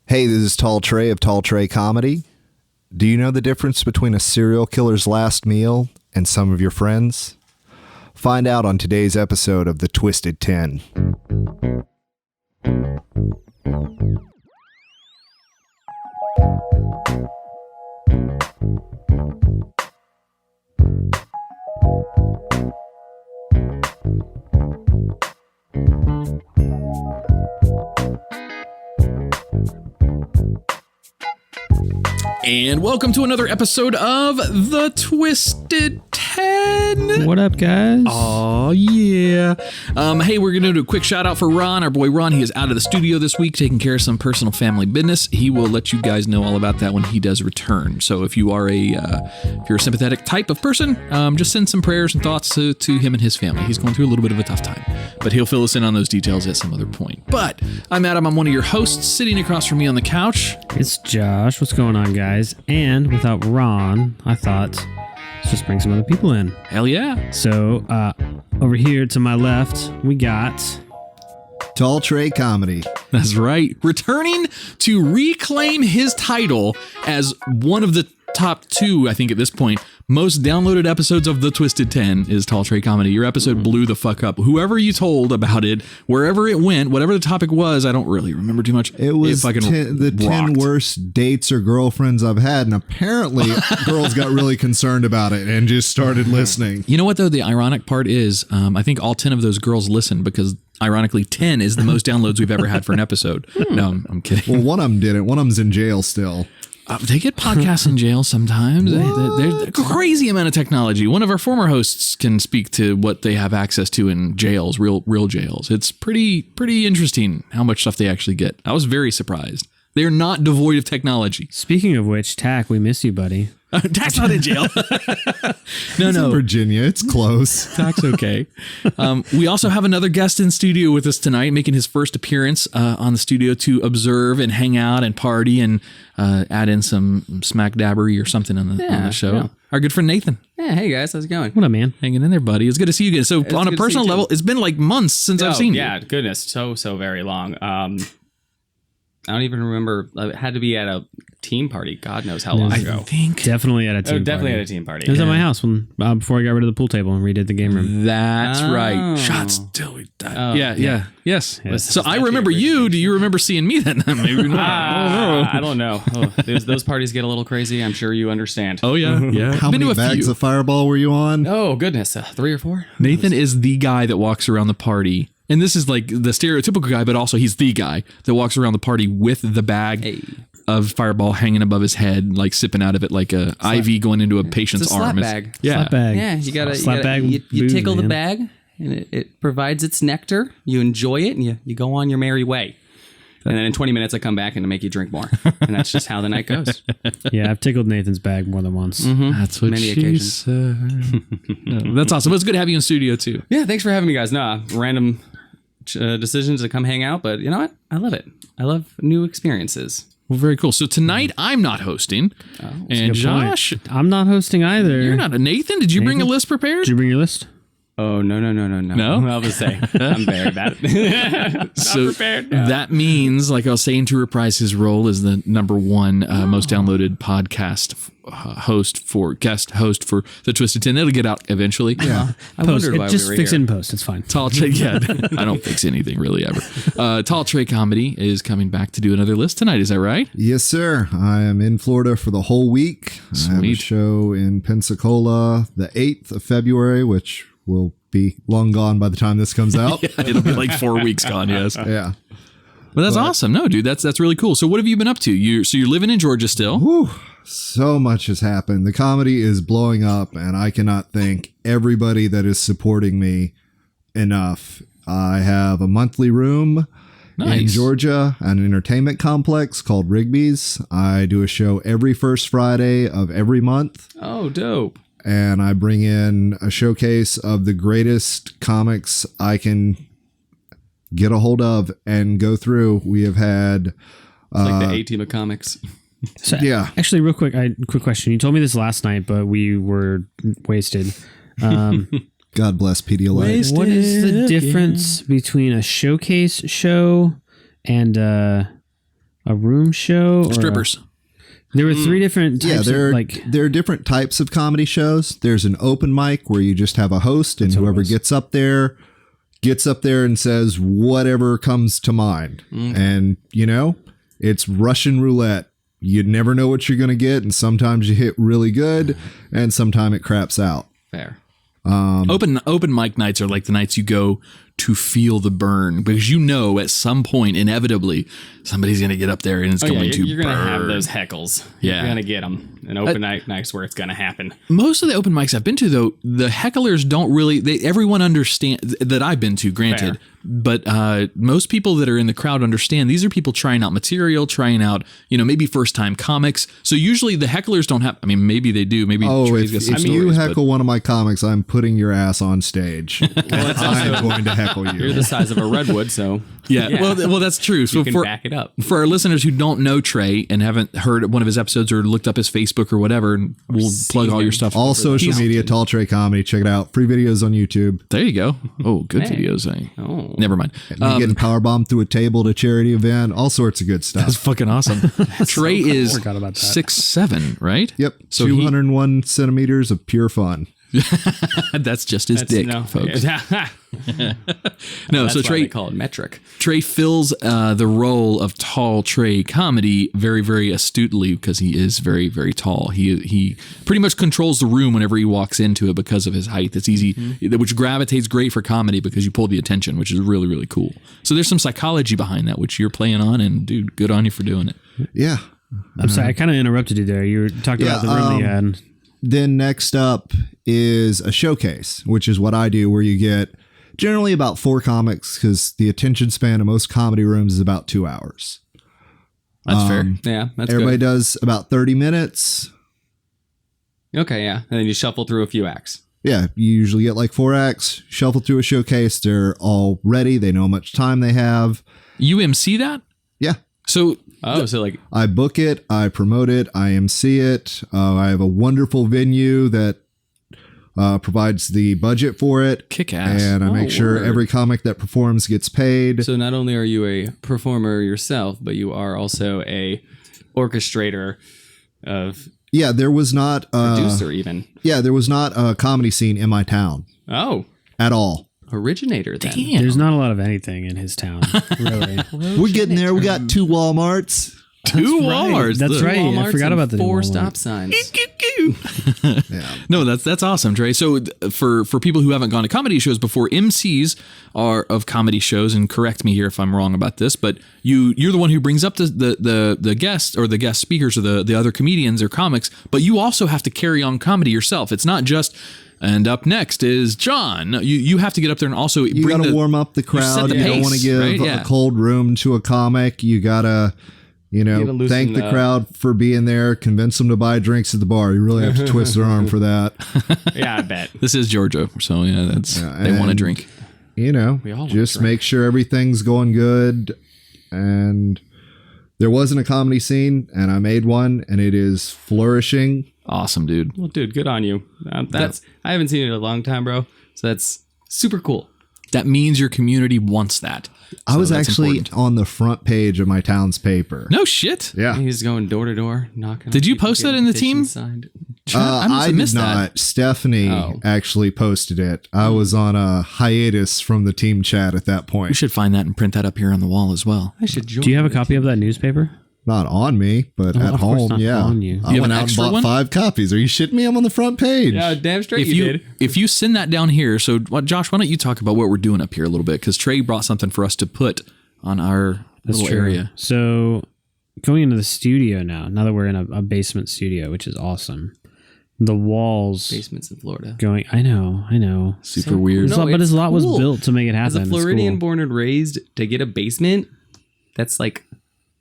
Hey, this is Tall Trey of Tall Trey Comedy. Do you know the difference between a serial killer's last meal and some of your friends? Find out on today's episode of The Twisted 10. And welcome to another episode of The Twisted 10. What up, guys? Oh, yeah. Hey, we're going to do a quick shout out for Ron, our boy Ron. He is out of the studio this week taking care of some personal family business. He will let you guys know all about that when he does return. So if you are if you're a sympathetic type of person, just send some prayers and thoughts to him and his family. He's going through a little bit of a tough time, but he'll fill us in on those details at some other point. But I'm Adam. I'm one of your hosts. Sitting across from me on the couch, It's Josh. What's going on, guys? And without Ron, I thought, let's just bring some other people in. hell yeah. So, over here to my left, we got... Tall Trey Comedy. That's right. Returning to reclaim his title as one of the top two, I think at this point, most downloaded episodes of The Twisted 10 is Tall Trey Comedy. Your episode blew the fuck up. Whoever you told about it, wherever it went, whatever the topic was, I don't really remember too much. It was the 10 worst dates or girlfriends I've had, and apparently girls got really concerned about it and just started listening. You know what, though? The ironic part is, I think all 10 of those girls listened because, ironically, 10 is the most downloads we've ever had for an episode. No, I'm kidding. Well, one of them didn't. One of them's in jail still. They get podcasts in jail sometimes. There's a crazy amount of technology. One of our former hosts can speak to what they have access to in jails, real jails. It's pretty interesting how much stuff they actually get. I was very surprised. They're not devoid of technology. Speaking of which, Tach, we miss you, buddy. Tach's not in jail. He's in Virginia. It's close. Tach's okay. We also have another guest in studio with us tonight, making his first appearance on the studio to observe and hang out and party and add in some smack dabbery or something on the show. Yeah. Our good friend Nathan. Yeah, hey guys, how's it going? What up, man? Hanging in there, buddy. It's good to see you again. So on a personal level, it's been like months since I've seen you. Yeah, goodness, so very long. I don't even remember. It had to be at a team party. God knows how long ago. I think definitely at a team party. Definitely at a team party. It was at my house when before I got rid of the pool table and redid the game room. That's right. Shots till we die. Yes. So I remember you. Do you remember seeing me then? Maybe not. I don't know. Those parties get a little crazy. I'm sure you understand. Oh, yeah. How many bags of Fireball were you on? Oh, goodness. 3 or 4? Nathan is the guy that walks around the party. And this is like the stereotypical guy, but also he's the guy that walks around the party with the bag of Fireball hanging above his head, like sipping out of it like a IV going into a patient's arm. It's a slap bag. Yeah. Slap bag. Yeah, you tickle the bag, and it provides its nectar. You enjoy it, and you go on your merry way. And then in 20 minutes, I come back and I make you drink more. And that's just how the night goes. Yeah, I've tickled Nathan's bag more than once. Mm-hmm. That's what Many she occasions. said. That's awesome. It's good to have you in studio, too. Yeah, thanks for having me, guys. Random decisions to come hang out, but you know what? I love it. I love new experiences. Well, very cool. So tonight I'm not hosting, and Josh, I'm not hosting either. you're not. Nathan, did you bring a list prepared? Did you bring your list? Oh, no. No? I'll just say, I'm very bad. So Not prepared. No. that means, like I was saying, to reprise his role as the number one most downloaded podcast guest host for The Twisted 10. It'll get out eventually. Yeah. I wondered why Just we were fix here. it in post. It's fine. Tall Trey, I don't fix anything really ever. Tall Trey Comedy is coming back to do another list tonight. Is that right? Yes, sir. I am in Florida for the whole week. I have a show in Pensacola the 8th of February, which will be long gone by the time this comes out. Yeah, it'll be like 4 weeks gone. Yes. Yeah. Well, that's awesome. No, dude, that's really cool. So what have you been up to? You're living in Georgia still. Whew, so much has happened. The comedy is blowing up, and I cannot thank everybody that is supporting me enough. I have a monthly room in Georgia, an entertainment complex called Rigby's. I do a show every first Friday of every month. Oh, dope. And I bring in a showcase of the greatest comics I can get a hold of and go through. We have had... It's like the A-team of comics. So, yeah. Actually, real quick, quick question. You told me this last night, but we were wasted. God bless Pedialyte. What is the difference between a showcase show and a a room show? Or Strippers. There were 3 different types there of, are different types of comedy shows. There's an open mic where you just have a host, and whoever gets up there and says whatever comes to mind. And, it's Russian roulette. You never know what you're going to get, and sometimes you hit really good, and sometimes it craps out. Fair. Open mic nights are like the nights you go to feel the burn, because at some point inevitably somebody's going to get up there and it's going to you're burn. going to have those heckles. Yeah. You're going to get them. An open night's where it's going to happen. Most of the open mics I've been to, though, the hecklers don't really, everyone understand that I've been to, granted, but most people that are in the crowd understand these are people trying out material, trying out, maybe first time comics. So usually the hecklers don't have, maybe they do. Maybe Trey's got some if stories, you heckle one of my comics, I'm putting your ass on stage. I'm going to heckle you. You're the size of a redwood, so. Yeah. Well, that's true. So you can back it up. For our listeners who don't know Trey and haven't heard one of his episodes or looked up his Facebook or whatever, and we'll plug all your stuff. All social media, Tall Trey Comedy. Check it out. Free videos on YouTube. There you go. Oh, good videos. Never mind. Getting powerbombed through a table at a charity event. All sorts of good stuff. That's fucking awesome. Trey is 6'7", right? Yep. So 201 centimeters of pure fun. That's just his dick, folks. That's so why Trey, they call it metric. Trey fills the role of Tall Trey Comedy very, very astutely, because he is very, very tall. He pretty much controls the room whenever he walks into it because of his height. It's easy, which gravitates great for comedy because you pull the attention, which is really, really cool. So there's some psychology behind that, which you're playing on, and dude, good on you for doing it. Yeah. I'm sorry, I kind of interrupted you there. You were talking about the room that you had. Then next up is a showcase, which is what I do, where you get generally about 4 comics, because the attention span of most comedy rooms is about 2 hours. That's fair. Yeah, that's Everybody good. does about 30 minutes. Okay, yeah. And then you shuffle through a few acts. Yeah, you usually get like 4 acts, shuffle through a showcase. They're all ready. They know how much time they have. You MC that? Yeah. So... so like I book it, I promote it, I MC it. I have a wonderful venue that provides the budget for it. Kick ass. And I make sure every comic that performs gets paid. So not only are you a performer yourself, but you are also a orchestrator of Yeah, there was not producer even. Yeah, there was not a comedy scene in my town. Oh. At all. Originator then. Damn. There's not a lot of anything in his town, really. We're getting there. We got 2 Walmarts. Two Walmarts. That's right. I forgot about the 4 Walmart. stop signs. Yeah. No, that's awesome, Trey. So for people who haven't gone to comedy shows before, MCs are of comedy shows, and correct me here if I'm wrong about this, but you're the one who brings up the guests or the guest speakers or the other comedians or comics, but you also have to carry on comedy yourself. It's not just and up next is John. You have to get up there and also You got to warm up the crowd. You don't want to give a cold room to a comic. You got to, thank the crowd for being there, convince them to buy drinks at the bar. You really have to twist their arm for that. Yeah, I bet. This is Georgia, so they want to drink. Just make sure everything's going good. And there wasn't a comedy scene, and I made one, and it is flourishing. Awesome, dude. Well, dude, good on you. I haven't seen it in a long time, bro. So that's super cool. That means your community wants that. I was actually on the front page of my town's paper. No shit. Yeah. He's going door to door, knocking. Did you post that in the team? I did not. Stephanie actually posted it. I was on a hiatus from the team chat at that point. We should find that and print that up here on the wall as well. I should join. Do you have a copy of that newspaper? Not on me, but at home, yeah. On you. I went out and bought 5 copies. Are you shitting me? I'm on the front page. Yeah, damn straight you did. If you send that down here, so Josh, why don't you talk about what we're doing up here a little bit? Because Trey brought something for us to put on our little area. So going into the studio now that we're in a basement studio, which is awesome. The walls. Basements in Florida. I know. Super weird. But his lot was built to make it happen. As a Floridian born and raised, to get a basement, that's like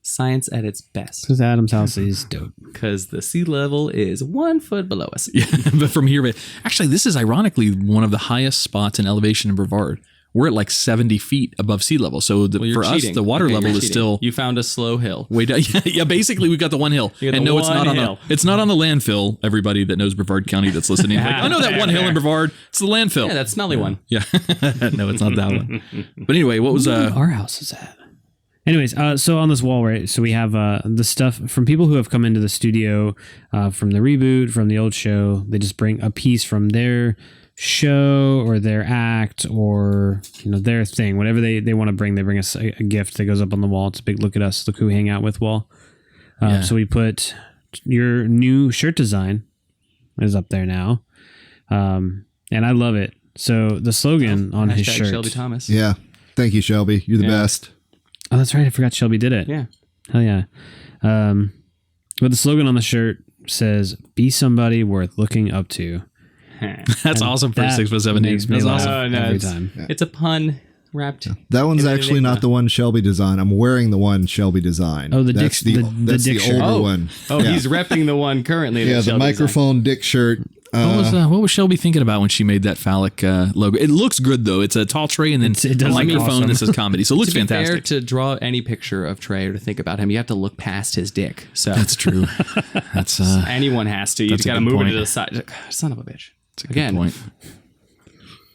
science at its best. Because Adam's house is dope. Because the sea level is 1 foot below us. Yeah, but from here, actually, this is ironically one of the highest spots in elevation in Brevard. We're at like 70 feet above sea level. So for us, the water level is still... You found a slow hill. Way down. Yeah, basically, we've got the one hill. And no, it's not on it's not on the landfill, everybody that knows Brevard County that's listening. Like, I know that one hill in Brevard. It's the landfill. Yeah, that's Snelly one. Yeah. No, it's not that one. But anyway, what was... our house is at? Anyways, so on this wall, right? So we have the stuff from people who have come into the studio from the reboot, from the old show. They just bring a piece from their show or their act or their thing, whatever they want to bring. They bring us a gift that goes up on the wall. It's a big look at us, look who we hang out with wall. So we put your new shirt design is up there now, and I love it. So the slogan on his shirt, Shelby Thomas. Yeah, thank you, Shelby. You're the best. Oh, that's right. I forgot Shelby did it. Yeah. Hell yeah. But the slogan on the shirt says, "Be somebody worth looking up to." That's awesome for a 6'7" name. That's awesome. Every time. It's a pun wrapped. That one's actually not the one Shelby designed. I'm wearing the one Shelby designed. Oh, that's the that's Dick the shirt. older one. Oh, he's repping the one currently. Yeah, the microphone Dick shirt. What was Shelby thinking about when she made that phallic logo? It looks good though. It's a tall Trey and then a microphone. Awesome. This is comedy, so it looks fantastic. Fair to draw any picture of Trey or to think about him, you have to look past his dick. So That's true. That's anyone has to. You that's just a got to good move point. it to the side. Son of a bitch. Good point.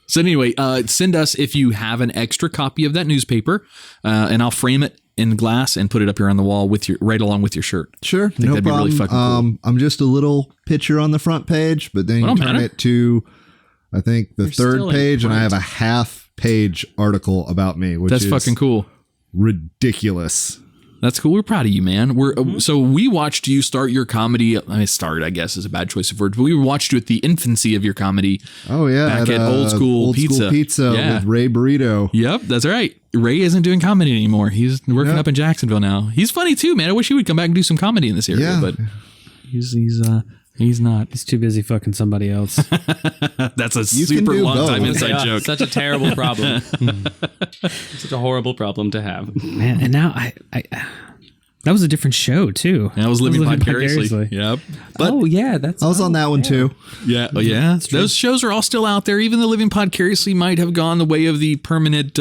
So anyway, send us if you have an extra copy of that newspaper, and I'll frame it in glass and put it up here on the wall with right along with your shirt. Sure, think no that'd be problem. really fucking cool. I'm just a little picture on the front page, but then you turn it to, I think, the third still in page, and I front. have a half-page article about me, which That's is fucking cool. ridiculous. That's cool. We're proud of you, man. So we watched you start your comedy. I guess is a bad choice of words, but we watched you at the infancy of your comedy. Oh yeah, back at Old School Pizza. Yeah. With Ray Burrito. Yep, that's right. Ray isn't doing comedy anymore. He's working up in Jacksonville now. He's funny too, man. I wish he would come back and do some comedy in this area, but he's not. He's too busy fucking somebody else. That's a can super do long both. time inside joke. Such a terrible problem. Such a horrible problem to have. Man, and now I that was a different show too. I was living vicariously. Yep. But that's. I was on that one too. yeah. Those shows are all still out there. Even the Living Podcariously might have gone the way of the permanent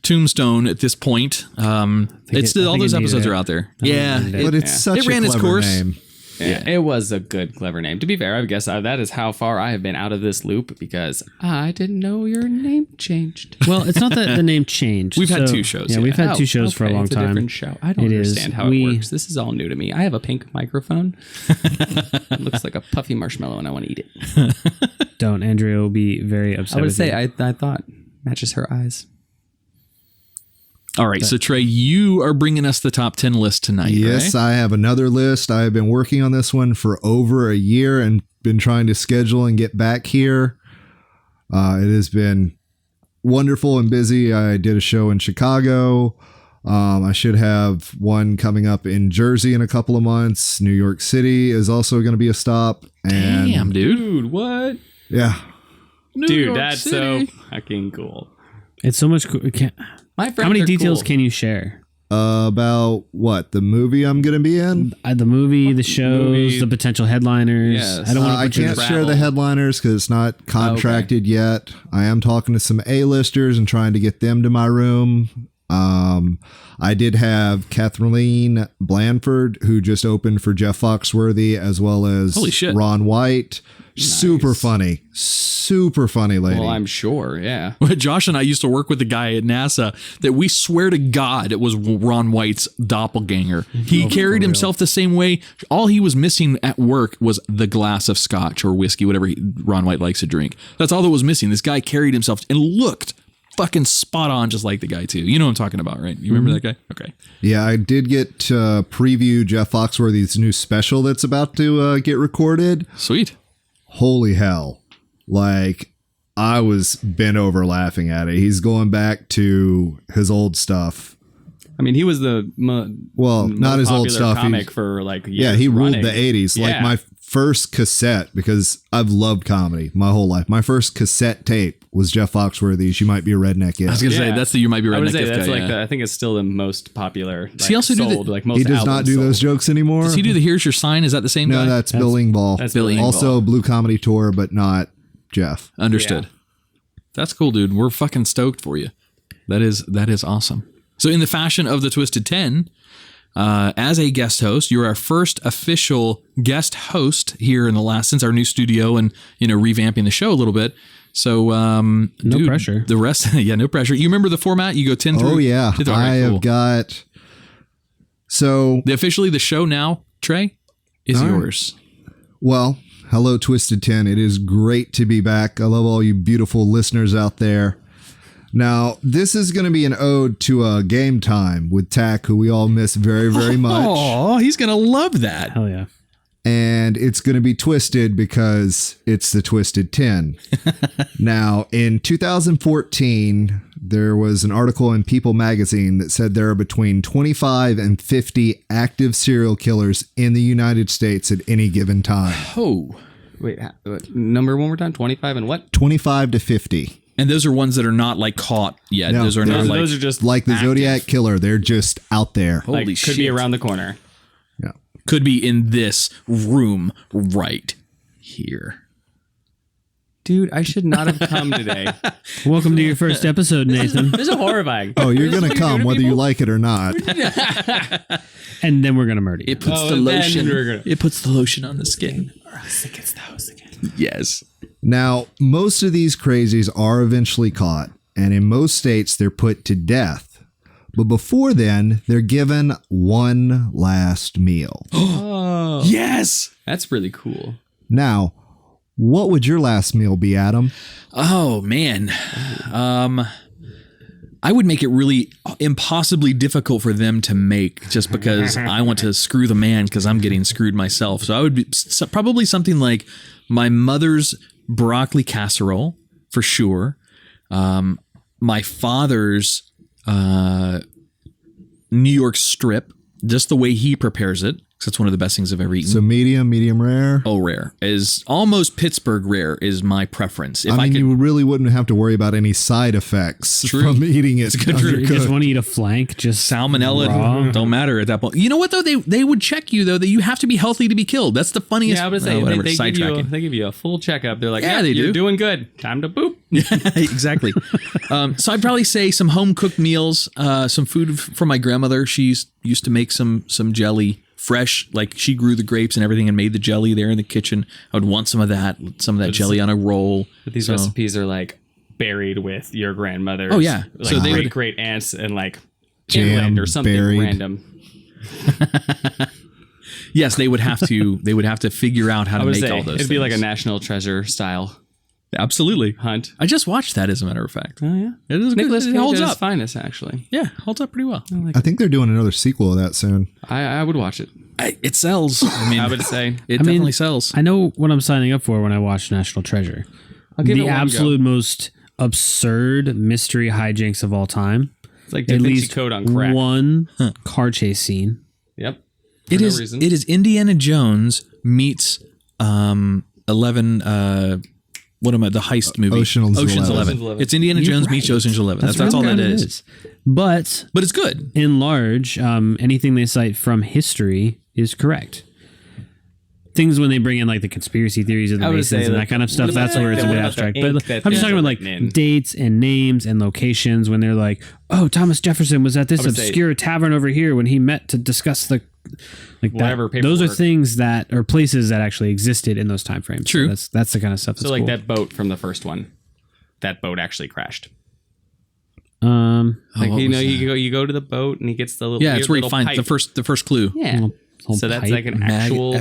tombstone at this point. It's still all those episodes are out there. Yeah. But it's such It ran a its clever course. name. Yeah, it was a good, clever name. To be fair, I guess that is how far I have been out of this loop because I didn't know your name changed. Well, it's not that the name changed. We've had two shows. Yeah, we've had two shows for a long it's time. A different show. I don't understand how it works. This is all new to me. I have a pink microphone. It looks like a puffy marshmallow, and I want to eat it. Don't. Andrea will be very upset. I would with say you. I thought matches her eyes. All right, so Trey, you are bringing us the top 10 list tonight, Yes, right? I have another list. I have been working on this one for over a year and been trying to schedule and get back here. It has been wonderful and busy. I did a show in Chicago. I should have one coming up in Jersey in a couple of months. New York City is also going to be a stop. And Damn, dude. Dude, what? yeah. Dude, that's so fucking cool. It's so much cool. My friends How many are details cool. can you share? About what? The movie I'm going to be in? The movie, the shows, the potential headliners. Yes. I don't want to I put you can't share the headliners because it's not contracted yet. I am talking to some A-listers and trying to get them to my room. I did have Kathleen Blanford, who just opened for Jeff Foxworthy, as well as Holy shit. Ron White. Nice. Super funny lady. Well, I'm sure, yeah. Josh and I used to work with the guy at NASA that we swear to God it was Ron White's doppelganger. He carried himself the same way. All he was missing at work was the glass of scotch or whiskey, whatever Ron White likes to drink. That's all that was missing. This guy carried himself and looked fucking spot on just like the guy too. You know what I'm talking about, right? You remember that guy? Okay. Yeah, I did get to preview Jeff Foxworthy's new special that's about to get recorded. Sweet. Holy hell. Like, I was bent over laughing at it. He's going back to his old stuff. I mean, he was the not his old stuff. Comic for like years he ruled running. the 80s. Yeah. Like my first cassette, because I've loved comedy my whole life. My first cassette tape was Jeff Foxworthy's "You Might Be a Redneck Yet." I was gonna say that's the You Might Be I would Redneck say If that's guy. like Yeah. I think it's still the most popular. Like, he also do sold, the- like most He does not albums do those sold. jokes anymore. Does he do the Here's Your Sign? Is that the same guy? No, that's Bill Engvall. That's Bill Engvall. Also Blue Comedy Tour, but not Jeff. Understood. Yeah. That's cool, dude. We're fucking stoked for you. That is awesome. So in the fashion of the Twisted 10, as a guest host, you're our first official guest host here in the last, since our new studio and, revamping the show a little bit. So, no pressure. The rest, no pressure. You remember the format? You go 10 through. Oh yeah, I have got. So officially the show now, Trey, is yours. Well, hello, Twisted 10. It is great to be back. I love all you beautiful listeners out there. Now, this is going to be an ode to Game Time with Tach, who we all miss very, very much. Oh, he's going to love that. Hell yeah. And it's going to be twisted because it's the Twisted 10. Now, in 2014, there was an article in People magazine that said there are between 25 and 50 active serial killers in the United States at any given time. Oh. Wait, number one more time? 25 and what? 25 to 50. And those are ones that are not like caught yet. No, those are not like... Those are just like the active. Zodiac Killer. They're just out there. Holy Like, shit. could be around the corner. Yeah. Could be in this room right here. Dude, I should not have come today. Welcome to your first episode, Nathan. This is horrifying. Oh, you're going to come whether you like it or not. And then we're going to murder you. It puts the lotion. It puts the lotion on the skin. Or else it gets the hose again. Yes. Now, most of these crazies are eventually caught, and in most states, they're put to death. But before then, they're given one last meal. Oh. Yes. That's really cool. Now, what would your last meal be, Adam? Oh, man. I would make it really impossibly difficult for them to make just because I want to screw the man because I'm getting screwed myself. So I would be probably something like my mother's broccoli casserole for sure. My father's New York strip, just the way he prepares it. That's one of the best things I've ever eaten. So medium rare? Oh, rare. Is almost Pittsburgh rare is my preference. If I mean, you really wouldn't have to worry about any side effects from eating it. You just want to eat a flank, just salmonella raw. don't matter at that point. You know what though? They would check you though that you have to be healthy to be killed. That's the funniest. Yeah, I would say they give you a full checkup. They're like, yeah, you're doing good. Time to poop. Exactly. So I'd probably say some home cooked meals, some food from my grandmother. She used to make some jelly. Fresh, like she grew the grapes and everything and made the jelly there in the kitchen. I would want some of that jelly on a roll. But these recipes are like buried with your grandmother's. Oh yeah, like so they great aunts and like inland or something buried. Random. Yes, they would have to figure out how to make all those. It'd be like a National Treasure style. Absolutely. Hunt. I just watched that as a matter of fact. Oh yeah, it is Nicholas good. It holds up. Finest actually. Yeah, holds up pretty well. I think they're doing another sequel of that soon. I would watch it. It sells. I mean, I would say it definitely sells. I know what I'm signing up for when I watch National Treasure. The absolute most absurd mystery hijinks of all time. It's like Da Vinci Code on crack. One car chase scene. Yep. It is Indiana Jones meets 11. What am I? The heist movie. Ocean's 11. It's Indiana Jones meets Ocean's 11. That's all that is. But it's good. In large, anything they cite from history is correct. Things when they bring in like the conspiracy theories of the Masons and that kind of stuff, that's where it's a bit abstract. But I'm just talking about like dates and names and locations when they're like, oh, Thomas Jefferson was at this obscure tavern over here when he met to discuss the whatever paperwork. Those are things that are places that actually existed in those time frames. True. So that's the kind of stuff that's so like cool. that boat from the first one. That boat actually crashed. You go to the boat and he gets the little it's where you find the first clue. Yeah. So that's like an actual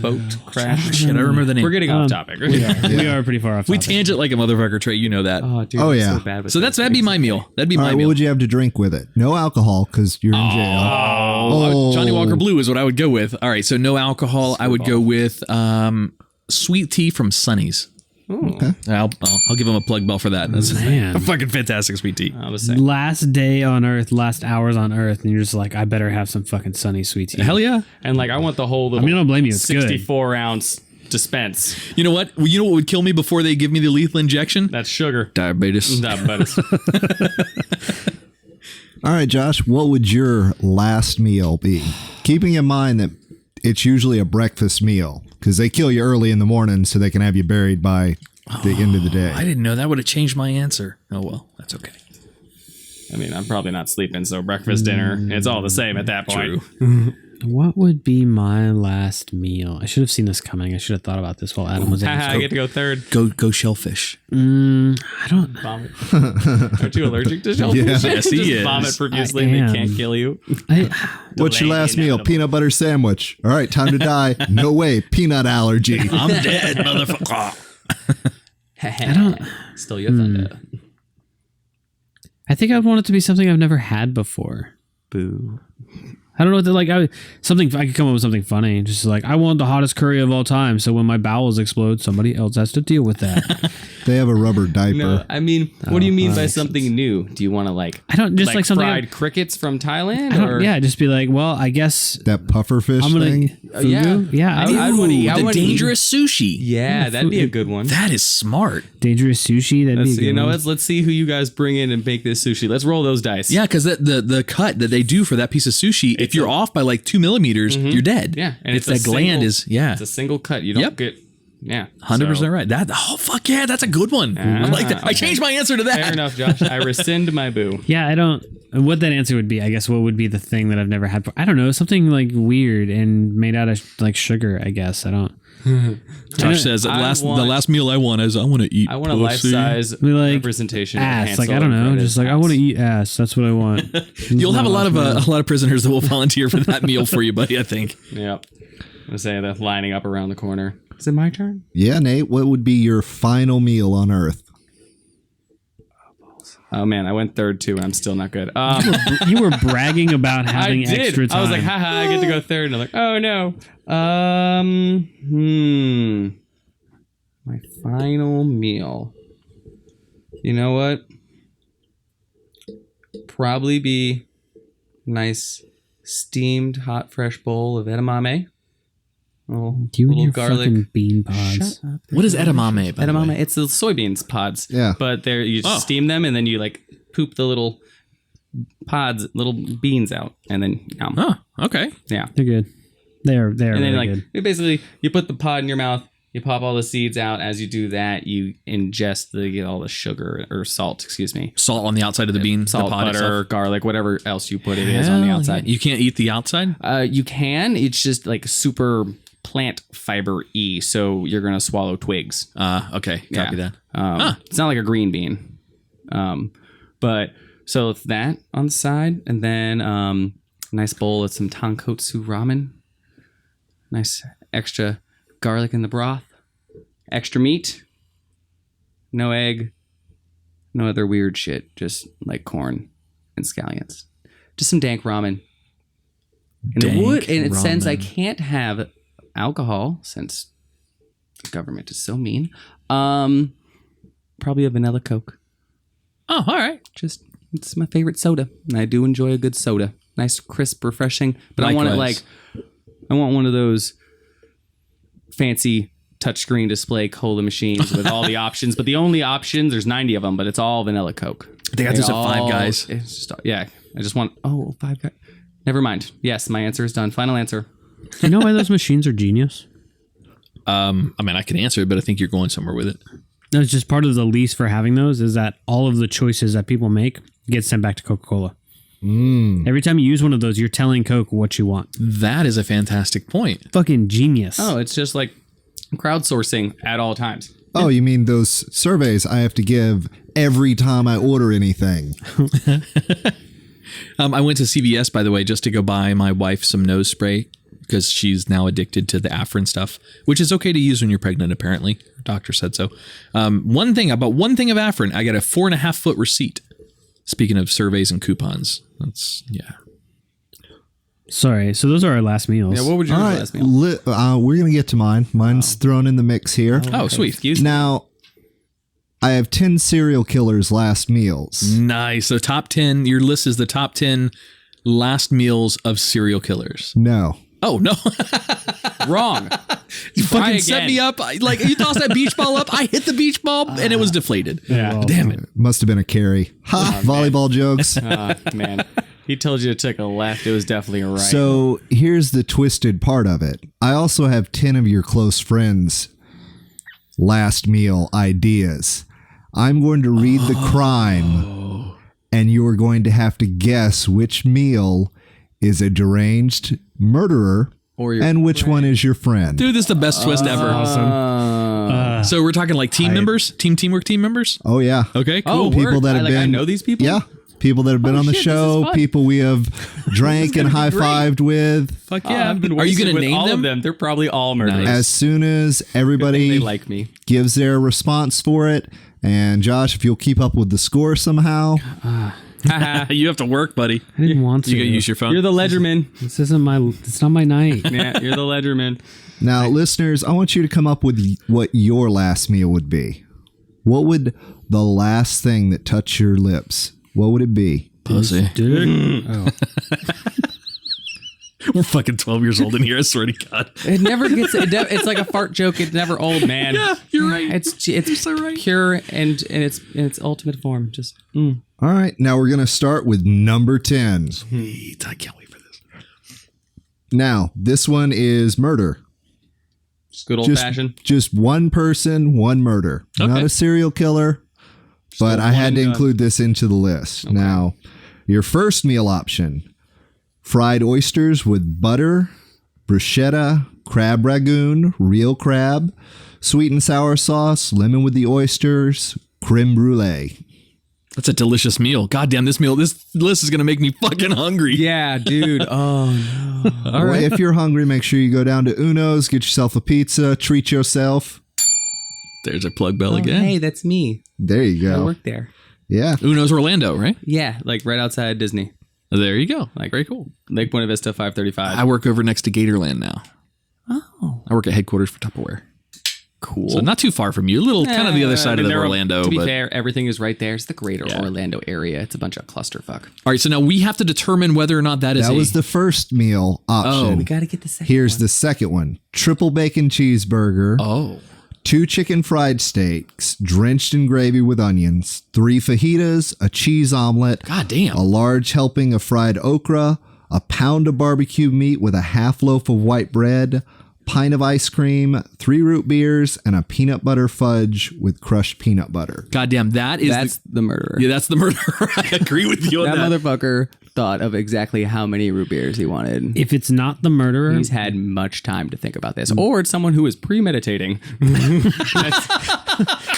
boat crash. Shit, I remember the name. We're getting off topic. We are pretty far off topic. We tangent like a motherfucker, Trey. You know that. Oh, dude. Oh, yeah. So, bad with that'd be my meal. That'd be All my right, meal. what would you have to drink with it? No alcohol because you're in jail. Johnny Walker Blue is what I would go with. All right, so no alcohol. I would go with sweet tea from Sonny's. Okay. I'll give him a plug bell for that. That's Man. a fucking fantastic sweet tea. I was saying. Last day on Earth, last hours on Earth, and you're just like, I better have some fucking Sunny sweet tea. Hell yeah. And like, I want the whole little I don't blame you. It's 64-ounce dispense. You know what? You know what would kill me before they give me the lethal injection? That's sugar. Diabetes. Diabetes. All right, Josh, what would your last meal be? Keeping in mind that it's usually a breakfast meal because they kill you early in the morning so they can have you buried by the end of the day. I didn't know that would have changed my answer. Oh, well, that's okay. I mean, I'm probably not sleeping, so breakfast, dinner, it's all the same at that point. True. What would be my last meal? I should have seen this coming. I should have thought about this while Adam was I get to go third. Go shellfish. I don't. Vomit. Aren't you allergic to shellfish? Yeah. Yes, he Just is. vomit profusely and they can't kill you. What's your last meal? Peanut butter sandwich. All right, time to die. No way. Peanut allergy. I'm dead, motherfucker. I don't. Still your thunder. I think I'd want it to be something I've never had before. Boo. I don't know what I could come up with something funny. Just like, I want the hottest curry of all time. So when my bowels explode, somebody else has to deal with that. They have a rubber diaper. No, I mean, what do you mean by something new? Do you want to I don't just like something fried crickets from Thailand? Yeah, just be like, well, I guess That puffer fish I'm gonna thing. fugu? Yeah, I'd want to eat The dangerous sushi. Yeah, that'd be a good one. That is smart. dangerous sushi. That'd be a good one. Let's see who you guys bring in and bake this sushi. Let's roll those dice. Yeah, because the cut that they do for that piece of sushi, if you're off by like 2 millimeters, you're dead. Yeah, and if that gland is it's a single cut. You don't get 100% right. Fuck yeah, that's a good one. I like that. I changed my answer to that. Fair enough, Josh. I rescind my boo. Yeah, I don't. What that answer would be, I guess, what would be the thing that I've never had? I don't know, something like weird and made out of like sugar. I guess I don't. Josh says the last meal I want is I want to eat. I want a life-size representation ass. of Like Hansel I don't and know, Gretel's just like I house. want to eat ass. That's what I want. You'll have a lot of prisoners that will volunteer for that meal for you, buddy. I think. Yep. I'm gonna say that lining up around the corner. Is it my turn? Yeah, Nate. What would be your final meal on Earth? Oh man, I went third too, and I'm still not good. You were bragging about having extra time. I was like, haha, I get to go third, and I'm like, oh no. My final meal. You know what? Probably be nice steamed hot fresh bowl of edamame. You and your fucking bean pods. What is edamame? By the way? It's the soybeans pods. Yeah. But you steam them and then you like poop the little pods, little beans out, and then Oh, okay. yeah. They're good. They're And then really like good. you put the pod in your mouth, you pop all the seeds out. As you do that, you ingest all the sugar or salt. Excuse me. Salt on the outside of the bean, Salt, the pod butter, itself. garlic, whatever else you put it is on the outside. You can't eat the outside. You can. It's just like super plant fiber-y, so you're gonna swallow twigs. Okay, copy that. It's not like a green bean. But so it's that on the side, and then nice bowl of some tonkotsu ramen. Nice extra garlic in the broth. Extra meat. No egg. No other weird shit. Just like corn and scallions. Just some dank ramen. And since I can't have alcohol, since the government is so mean, probably a vanilla Coke. Oh, all right. It's my favorite soda, and I do enjoy a good soda. Nice, crisp, refreshing. But I want one of those fancy touchscreen display cola machines with all the options. But the only options, there's 90 of them, but it's all vanilla Coke. They got this at Five Guys. It's just, I just want, Five Guys. Never mind. Yes, my answer is done. Final answer. Do you know why those machines are genius? I mean, I can answer it, but I think you're going somewhere with it. No, it's just part of the lease for having those is that all of the choices that people make get sent back to Coca-Cola. Every time you use one of those, you're telling Coke what you want. That is a fantastic point. Fucking genius. Oh, it's just like crowdsourcing at all times. Oh, you mean those surveys I have to give every time I order anything? I went to CVS, by the way, just to go buy my wife some nose spray because she's now addicted to the Afrin stuff, which is okay to use when you're pregnant, apparently. Her doctor said so. One thing of Afrin, I got a 4.5 foot receipt. Speaking of surveys and coupons, Sorry, so those are our last meals. Yeah, what would your last meal? We're going to get to mine. Mine's thrown in the mix here. Oh, sweet. Excuse me. Now, I have 10 serial killers' last meals. Nice. So top 10, your list is the top 10 last meals of serial killers. No. Oh, no. Wrong. You fucking set me up. You tossed that beach ball up. I hit the beach ball and it was deflated. Yeah. Damn it. Must have been a carry. Ha! Volleyball jokes. Man. He told you to take a left. It was definitely a right. So here's the twisted part of it. I also have 10 of your close friends' last meal ideas. I'm going to read the crime, and you are going to have to guess which meal is a deranged murderer, and which one is your friend? Dude, this is the best twist ever. Awesome. So we're talking like team members, teamwork team members. Oh yeah. Okay, cool. People that have been. I know these people. Yeah. People that have been on the shit, this is show, fun. people we have drank and high-fived with. Fuck yeah! I've been Are you wasted gonna with name all them? of them? They're probably all murderers. As soon as they everybody like me. gives their response for it, and Josh, if you'll keep up with the score somehow. You have to work, buddy. I didn't want to. You gotta use your phone. You're the ledgerman. This isn't my. It's not my night. Yeah, you're the ledgerman. Now, listeners, I want you to come up with what your last meal would be. What would the last thing that touched your lips? What would it be? Pussy. Oh. We're fucking 12 years old in here. I swear to God. It never gets. It's like a fart joke. It's never old, man. Yeah, you're right. It's so right. pure and in its ultimate form. Just. All right, now we're going to start with number 10. Sweet. I can't wait for this. Now, this one is murder. Just good old fashioned. Just one person, one murder. Okay. Not a serial killer, but I had to one, include this into the list. Now, your first meal option, fried oysters with butter, bruschetta, crab ragoon, real crab, sweet and sour sauce, lemon with the oysters, creme brulee. That's a delicious meal. Goddamn, this list is going to make me fucking hungry. Yeah, dude. Oh no. All right. If you're hungry, make sure you go down to Uno's, get yourself a pizza, treat yourself. There's a plug bell again. Hey, that's me. There you I go. work there. Yeah. Uno's Orlando, right? Yeah, like right outside Disney. There you go. Like, very cool. Lake Buena Vista 535. I work over next to Gatorland now. Oh, I work at headquarters for Tupperware. cool. So not too far from you. A little kind of the other side of Orlando. To be but fair, everything is right there. It's the greater Orlando area. It's a bunch of clusterfuck. all right, so now we have to determine whether or not that is That was the first meal option. We got to get the second Here's one. the second one. Triple bacon cheeseburger. Oh. 2 chicken fried steaks drenched in gravy with onions, 3 fajitas, a cheese omelet, God damn. a large helping of fried okra, a pound of barbecue meat with a half loaf of white bread, pint of ice cream, 3 root beers, and a peanut butter fudge with crushed peanut butter. Goddamn, that's the murderer. Yeah, that's the murderer. I agree with you on That that. motherfucker thought of exactly how many root beers he wanted. If it's not the murderer, He's had much time to think about this. Or it's someone who is premeditating.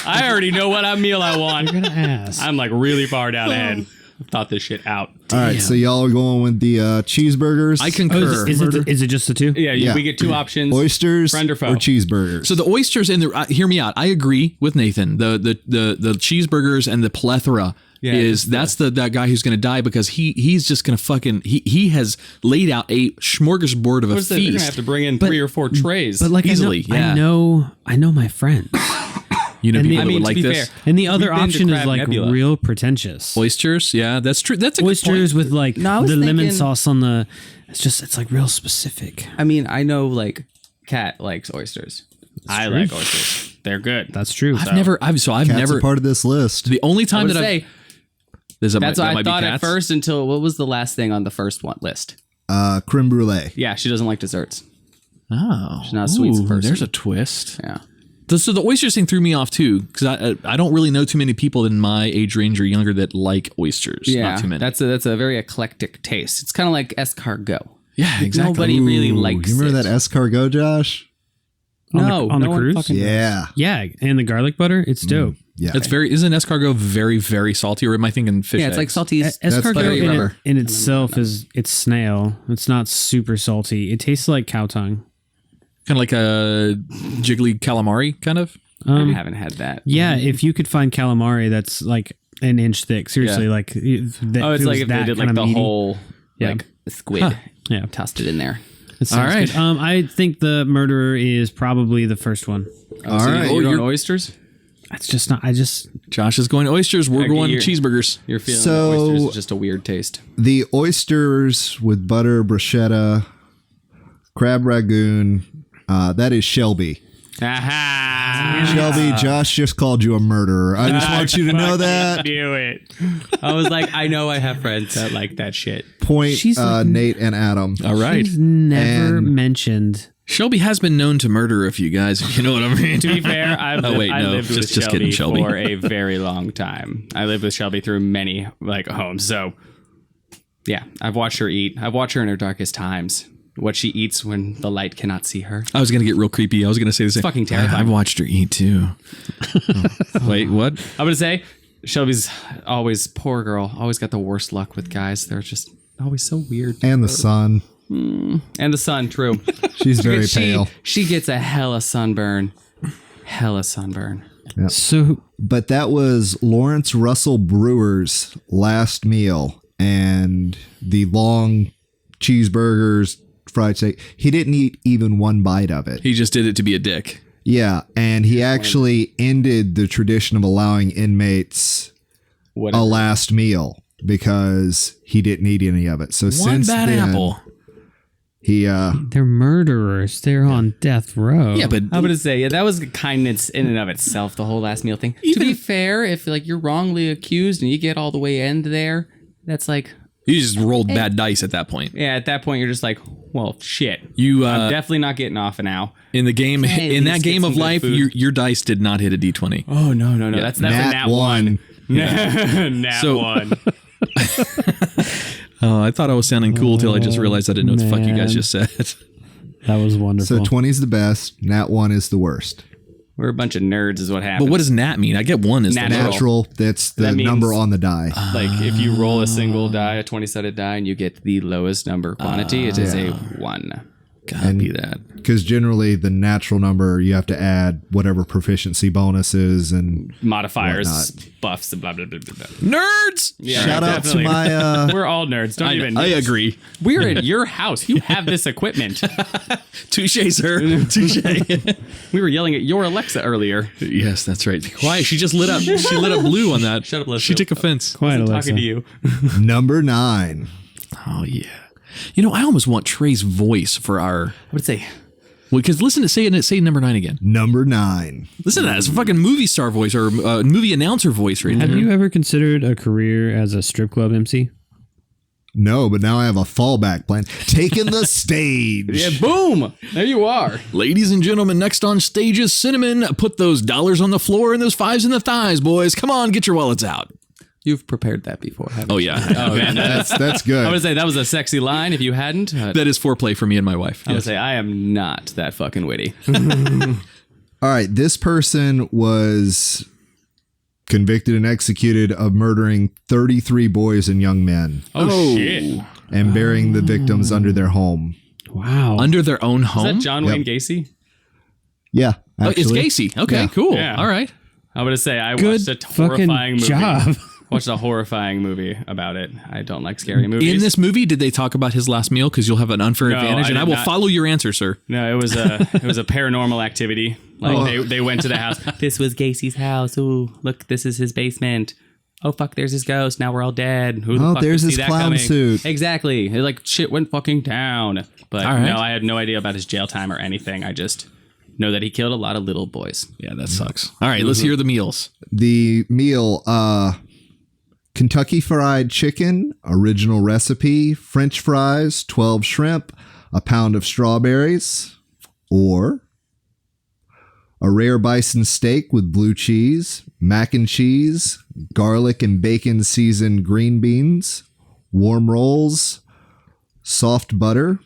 I already know what meal I want. you're gonna ask. I'm like really far down ahead. I've thought this shit out. All right, so y'all are going with the cheeseburgers. I concur. Is it just the two? Yeah, Yeah. we get 2 options. Oysters Friend or foe? cheeseburgers. So the oysters and the hear me out. I agree with Nathan. The cheeseburgers and the plethora that's that guy who's going to die because he's just going to fucking he has laid out a smorgasbord of a You're feast. going to have to bring in 3 or 4 trays. But like Easily, I know my friends. You know, people I mean, that would to like be this. fair, And the other We've been to option is Crab like Nebula. real pretentious. Oysters, yeah, that's true. That's a Oysters good point. with like No, I was the lemon thinking- sauce on the. It's like real specific. I mean, I know like Kat likes oysters. I like oysters. They're good. That's true. I've never. Cat's never. a part of this list. The only I time would that say that that's what I might be thought at Cats. first until what was the last thing on the first one list? Creme brulee. Yeah, she doesn't like desserts. Oh, She's not a sweets person. There's a twist. Yeah. So the oysters thing threw me off too because I don't really know too many people in my age range or younger that like oysters. Yeah, Not too many. that's a very eclectic taste. It's kind of like escargot. yeah, exactly. Nobody really likes You remember it. that escargot, Josh? No, on the no one cruise? fucking does. Yeah. Yeah, and the garlic butter, it's dope. Yeah. It's isn't escargot very, very salty, or am I thinking fish Yeah, it's like eggs? salty. Escargot buttery in, rubber. in itself it's snail. It's not super salty. It tastes like cow tongue. Kind of like a jiggly calamari, kind of. I haven't had that. Yeah, if you could find calamari that's like an inch thick, seriously, Yeah. like It's like if they did like the whole like squid. Yeah. Tossed it in there. It sounds All right. good. I think the murderer is probably the first one. All So right. you're going oysters? It's just not. I just Josh is going oysters. We're going you're- cheeseburgers. You're feeling So- oysters is just a weird taste. The oysters with butter, bruschetta, crab ragoon. That is Shelby. Aha! Shelby, Josh just called you a murderer. I just want you to know that. Knew it. I was like, I know I have friends that like that shit. Point She's like- Nate and Adam. All right. She's never And- mentioned. Shelby has been known to murder a few guys, if you know what I mean. To be fair, I lived with just kidding, Shelby. for a very long time. I lived with Shelby through many like homes. So Yeah, I've watched her eat. I've watched her in her darkest times. What she eats when the light cannot see her. I was going to get real creepy. I was going to say the same. It's fucking terrifying. I've watched her eat too. Wait, what? I'm going to say Shelby's always, poor girl, always got the worst luck with guys. They're just always so weird. And the sun. And the sun, true. She's very pale. She gets a hella sunburn. Hella sunburn. Yep. So, But that was Lawrence Russell Brewer's last meal, and the long cheeseburgers, fried steak. He didn't eat even one bite of it. He just did it to be a dick. Yeah, and he actually ended the tradition of allowing inmates Whatever. a last meal because he didn't eat any of it. So One since bad then, apple. he they're murderers. They're on death row. Yeah, but I'm gonna say, yeah, that was kindness in and of itself. The whole last meal thing. To be fair, if like you're wrongly accused and you get all the way in there, that's like, you just rolled bad dice at that point. yeah, at that point you're just like, well, shit. You I'm definitely not getting off now. in the game Hey, in at that least game get of some good life, food. your dice did not hit a d20. Oh no, that's a nat one. Nat So- one. Oh, I thought I was sounding cool till I just realized I didn't know what the fuck you guys just said. That was wonderful. so 20 is the best. Nat 1 is the worst. We're a bunch of nerds, is what happens. But what does nat mean? I get one as the Natural. low. Natural. That's the That means- number on the die. Like if you roll a single die, a 20-sided die, and you get the lowest number quantity, it is a 1. Copy that. Because generally the natural number, you have to add whatever proficiency bonuses and Modifiers, buffs, blah blah blah blah blah. Nerds. Yeah, shout out to definitely. my We're all nerds. Don't even. I agree. We're at your house. You have this equipment. Touche, sir. Touche. We were yelling at your Alexa earlier. Yes, that's right. Why? She just lit up. She lit up blue on that. Shut up, Leslie. She took offense. Quiet, I'm Alexa. talking to you. number 9. Oh yeah. You know, I almost want Trey's voice for our. I would say Because listen to say number 9 again. Number 9. Listen to that. It's a fucking movie star voice or movie announcer voice right Have there. you ever considered a career as a strip club MC? No, but now I have a fallback plan. Taking the stage. yeah. Boom. There you are. Ladies and gentlemen, next on stage is Cinnamon. Put those dollars on the floor and those 5s in the thighs, boys. Come on, get your wallets out. You've prepared that before, haven't Oh you? yeah. Oh man. That's good. I would say that was a sexy line. If you hadn't, That is foreplay for me and my wife. I would Yes. say I am not that fucking witty. All right, this person was convicted and executed of murdering 33 boys and young men Oh shit. and burying the victims under their home. Wow. Under their own Is home. that John Wayne Gacy? Yeah, Oh, it's actually. Gacy. Okay, Yeah. cool. Yeah. All right. I would say I Good watched a fucking horrifying movie. job. Watched a horrifying movie about it. I don't like scary movies. In this movie, did they talk about his last meal? Because you'll have an unfair No, advantage, I and I did will not. follow your answer, sir. No, it was a paranormal activity. Like they went to the house. This was Gacy's house. Ooh, look, this is his basement. Oh fuck, there's his ghost. Now we're all dead. Who the Oh, fuck there's could his see that clown coming? suit. Exactly. It, like shit went fucking down. But All right. no, I had no idea about his jail time or anything. I just know that he killed a lot of little boys. Yeah, that sucks. All right, let's hear the meals. The meal, Kentucky Fried Chicken, original recipe, French fries, 12 shrimp, a pound of strawberries, or a rare bison steak with blue cheese, mac and cheese, garlic and bacon seasoned green beans, warm rolls, soft butter,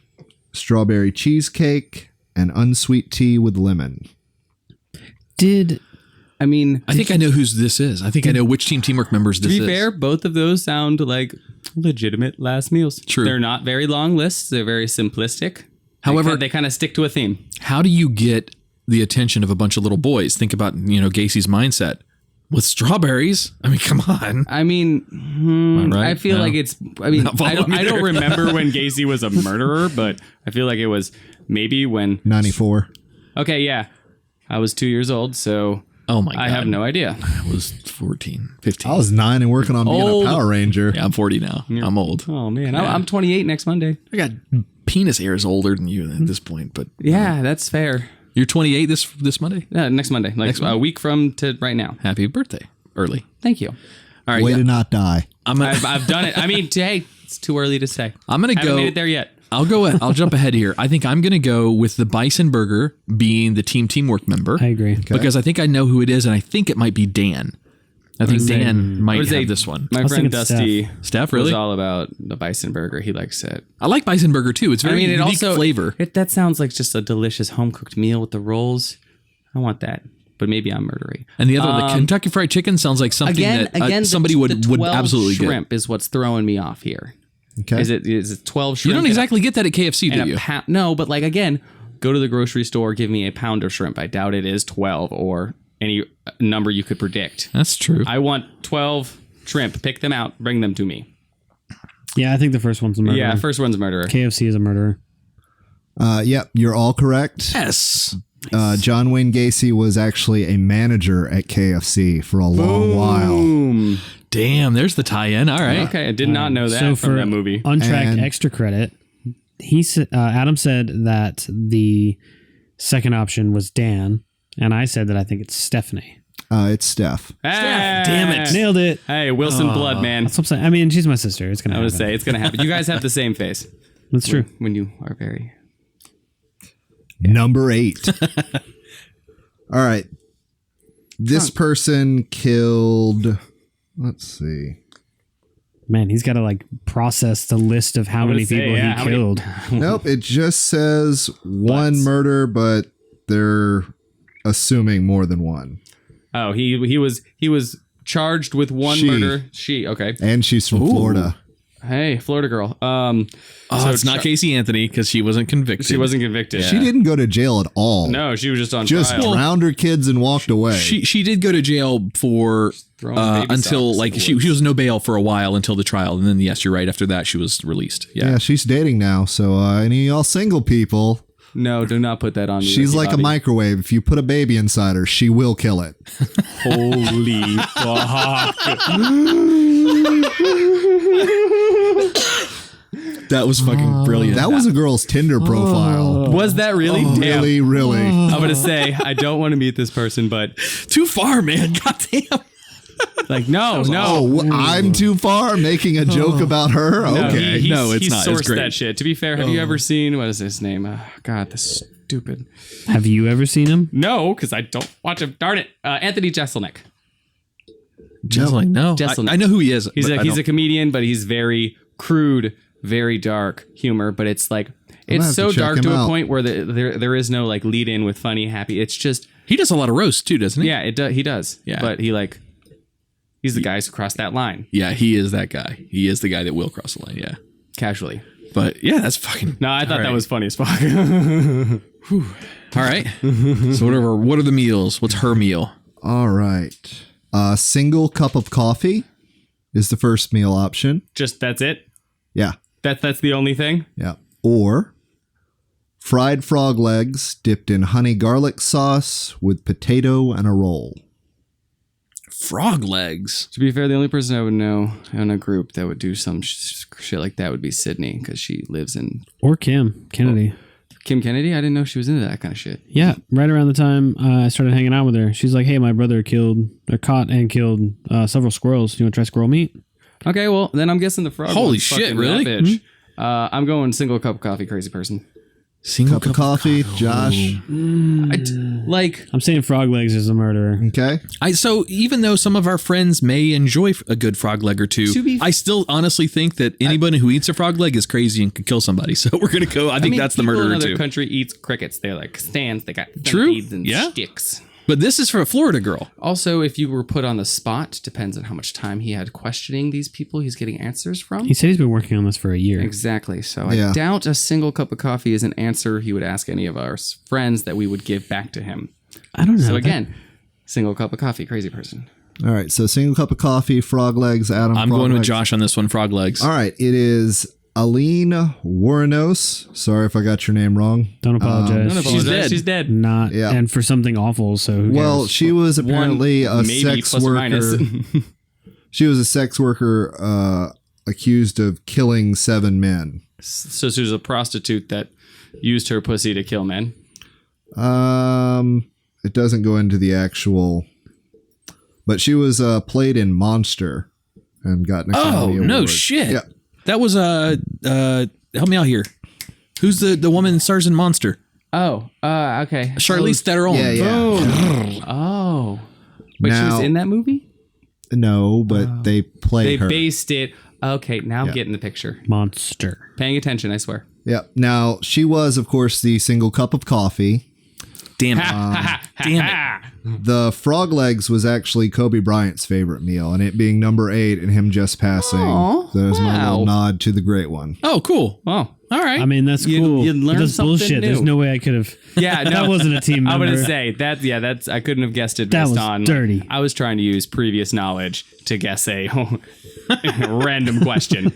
strawberry cheesecake, and unsweet tea with lemon. I mean, I think I know whose this is. I think I know which teamwork members to this be is. fair, both of those sound like legitimate last meals. True. They're not very long lists. They're very simplistic. However- they kind of stick to a theme. How do you get the attention of a bunch of little boys? Think about, Gacy's mindset. With strawberries? I mean, come on. I mean, Am I right? I feel No. like it's. I mean, Not following me I don't there. remember when Gacy was a murderer, but I feel like it was maybe when. 94. Okay, yeah, I was 2 years old, so Oh my God. I have no idea. I was 14, 15. I was 9 and working on being Old. a Power Ranger. Yeah, I'm 40 now. I'm old. Oh man, I'm 28 next Monday. I got penis hairs older than you at this point, but Yeah, that's fair. you're 28 this Monday? Next Monday, like a week from to right now. Happy birthday. Early. Thank you. All right. Way yeah. to not die. I've done it. I mean, hey, it's too early to say. I'm going to Haven't go. made it there yet. I'll jump ahead here. I think I'm going to go with the bison burger being the teamwork member. I agree. Because I think I know who it is, and I think it might be Dan. I think Dan I might would say have this one. My was friend thinking Dusty Steph, was really? all about the bison burger. He likes it. I like bison burger too. It's very unique flavor. That sounds like just a delicious home cooked meal with the rolls. I want that, but maybe I'm murdery. And the other one, the Kentucky Fried Chicken, sounds like something that somebody would absolutely get. Shrimp is what's throwing me off here. Okay. Is it 12 shrimp? You don't exactly get that at KFC, do you? No, but like again, go to the grocery store, give me a pound of shrimp. I doubt it is 12 or any number you could predict. That's true. I want 12 shrimp. Pick them out. Bring them to me. Yeah, I think the first one's a murderer. Yeah, first one's murderer. KFC is a murderer. Yep, you're all correct. Yes. John Wayne Gacy was actually a manager at KFC for a long while. Boom. Damn, there's the tie-in. All right. Okay, I did not know that So from for that movie. Untracked And- extra credit, Adam said that the second option was Dan, and I said that I think it's Stephanie. It's Steph. Hey, damn it. Nailed it. Hey, Wilson Blood, man. That's what I'm saying. I mean, she's my sister. It's gonna I would happen. say it's going to happen. You guys have the same face. That's true. When you are very... Number 8. All right. This person killed... Let's see. Man, he's got to like process the list of how many people he killed. Nope, it just says one murder, but they're assuming more than one. Oh, he was charged with one murder. Okay. And she's from Florida. Hey, Florida girl. It's not Casey Anthony because she wasn't convicted. She wasn't convicted. She didn't go to jail at all. No, she was just on Just trial. drowned her kids and walked away. She did go to jail for until like she was no bail for a while until the trial, and then yes, you're right. After that, she was released. Yeah, she's dating now. So any of y'all single people, No, do not put that on me. she's like a microwave. If you put a baby inside her, she will kill it. Holy fuck. That was fucking brilliant. That was a girl's Tinder profile. Was that really? Damn. Really, really. I'm going to say, I don't want to meet this person, but too far, man. Goddamn. like, no. Oh, I'm too far making a joke about her? No, Okay. he No, it's he not. It's sourced great. that shit. To be fair, have you ever seen, what is his name? God, this stupid. Have you ever seen him? No, because I don't watch him. Darn it. Anthony Jeselnik. Jeselnik, no. Jeselnik. I know who he is. He's but a comedian, but he's very crude, very dark humor. But it's like, gonna it's have so to check dark him to a out. point where there is no like lead in with funny, happy. It's just, he does a lot of roast too, doesn't he? yeah, he does. Yeah. But he's the guy who crossed that line Yeah, he is that guy. He is the guy that will cross the line. Yeah. casually. But yeah, that's fucking. No, I thought that was funny as fuck. All right. So whatever. What are the meals? What's her meal? All right. A single cup of coffee is the first meal option. Just that's it. Yeah. That's the only thing. Yeah. Or fried frog legs dipped in honey garlic sauce with potato and a roll. Frog legs. To be fair, the only person I would know in a group that would do some shit like that would be Sydney, because she lives in Or Kim Kennedy. Kim Kennedy. I didn't know she was into that kind of shit. Yeah, right around the time I started hanging out with her, she's like, "Hey, my brother caught and killed several squirrels. You want to try squirrel meat?" Okay, well then I'm guessing the frog. Holy one's shit, fucking really? That bitch. I'm going single cup of coffee. Crazy person. Single Cup of coffee, Josh. Like I'm saying frog legs is a murderer. Okay. So even though some of our friends may enjoy a good frog leg or two, I still honestly think that anybody who eats a frog leg is crazy and could kill somebody. So we're gonna go. I think that's the people murderer in other too. country eats crickets. They're like stands. They got True. centipedes and Yeah. sticks. But this is for a Florida girl. Also, if you were put on the spot, depends on how much time he had questioning these people he's getting answers from. He said he's been working on this for a year. Exactly. So Yeah. I doubt a single cup of coffee is an answer he would ask any of our friends that we would give back to him. I don't know. So again, single cup of coffee, crazy person. All right. So single cup of coffee, frog legs, Adam. I'm frog going with legs. Josh on this one. Frog legs. All right. It is Aline Warrenos. Sorry if I got your name wrong. Don't apologize. Don't apologize. dead. She's dead. Not Yeah. and for something awful. So who Well, cares? she was apparently a maybe sex plus or minus. worker. She was a sex worker accused of killing 7 men. So she was a prostitute that used her pussy to kill men. It doesn't go into the actual, but she was played in Monster and got an Academy Award. No shit. Yeah. That was help me out here. Who's the woman that stars in Monster? Oh, okay. Charlize Theron. Yeah, yeah. Oh. Wait, she was Now- in that movie? No, but they play her. They based it. Okay, now I'm getting the picture. Monster. Paying attention, I swear. Yep. Now, she was, of course, the single cup of coffee. Damn it. Damn it. The frog legs was actually Kobe Bryant's favorite meal, and it being number 8 and him just passing. There's my little nod to the great one. Oh, cool. Oh, all right. I mean, that's cool. You learned that's something bullshit. new. There's no way I could have. Yeah, no, that wasn't a team member. I'm gonna say that. Yeah, that's. I couldn't have guessed it That based was on. dirty. I was trying to use previous knowledge to guess a random question.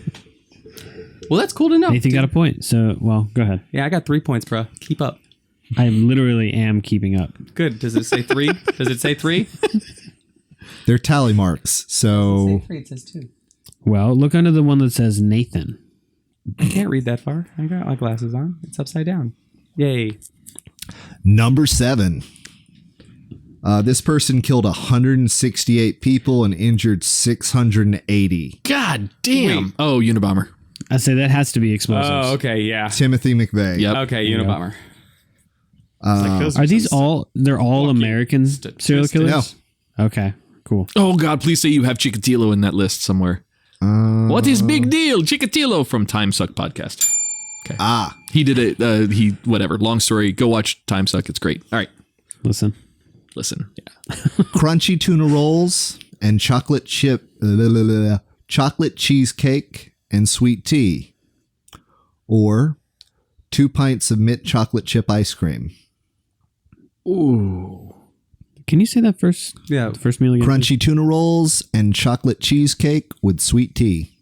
Well, that's cool to know. Nathan got a point. So, well, go ahead. Yeah, I got 3 points, bro. Keep up. I literally am keeping up. Good. Does it say 3? Does it say 3? They're tally marks, so... It says 2. Well, look under the one that says Nathan. I can't read that far. I got my glasses on. It's upside down. Yay. Number 7. This person killed 168 people and injured 680. God damn. Wait. Oh, Unabomber. I say that has to be explosives. Oh, okay. Yeah. Timothy McVeigh. Yep. Okay, Unabomber. Are these all? They're all American serial killers? No. Okay, cool. Oh, God, please say you have Chikatilo in that list somewhere. What is big deal? Chikatilo from Time Suck podcast. Okay. He did it. Whatever. Long story. Go watch Time Suck. It's great. All right. Listen. Yeah. Crunchy tuna rolls and chocolate cheesecake and sweet tea. Or 2 pints of mint chocolate chip ice cream. Ooh. Can you say that first? Yeah. The first meal again? Crunchy tuna rolls and chocolate cheesecake with sweet tea.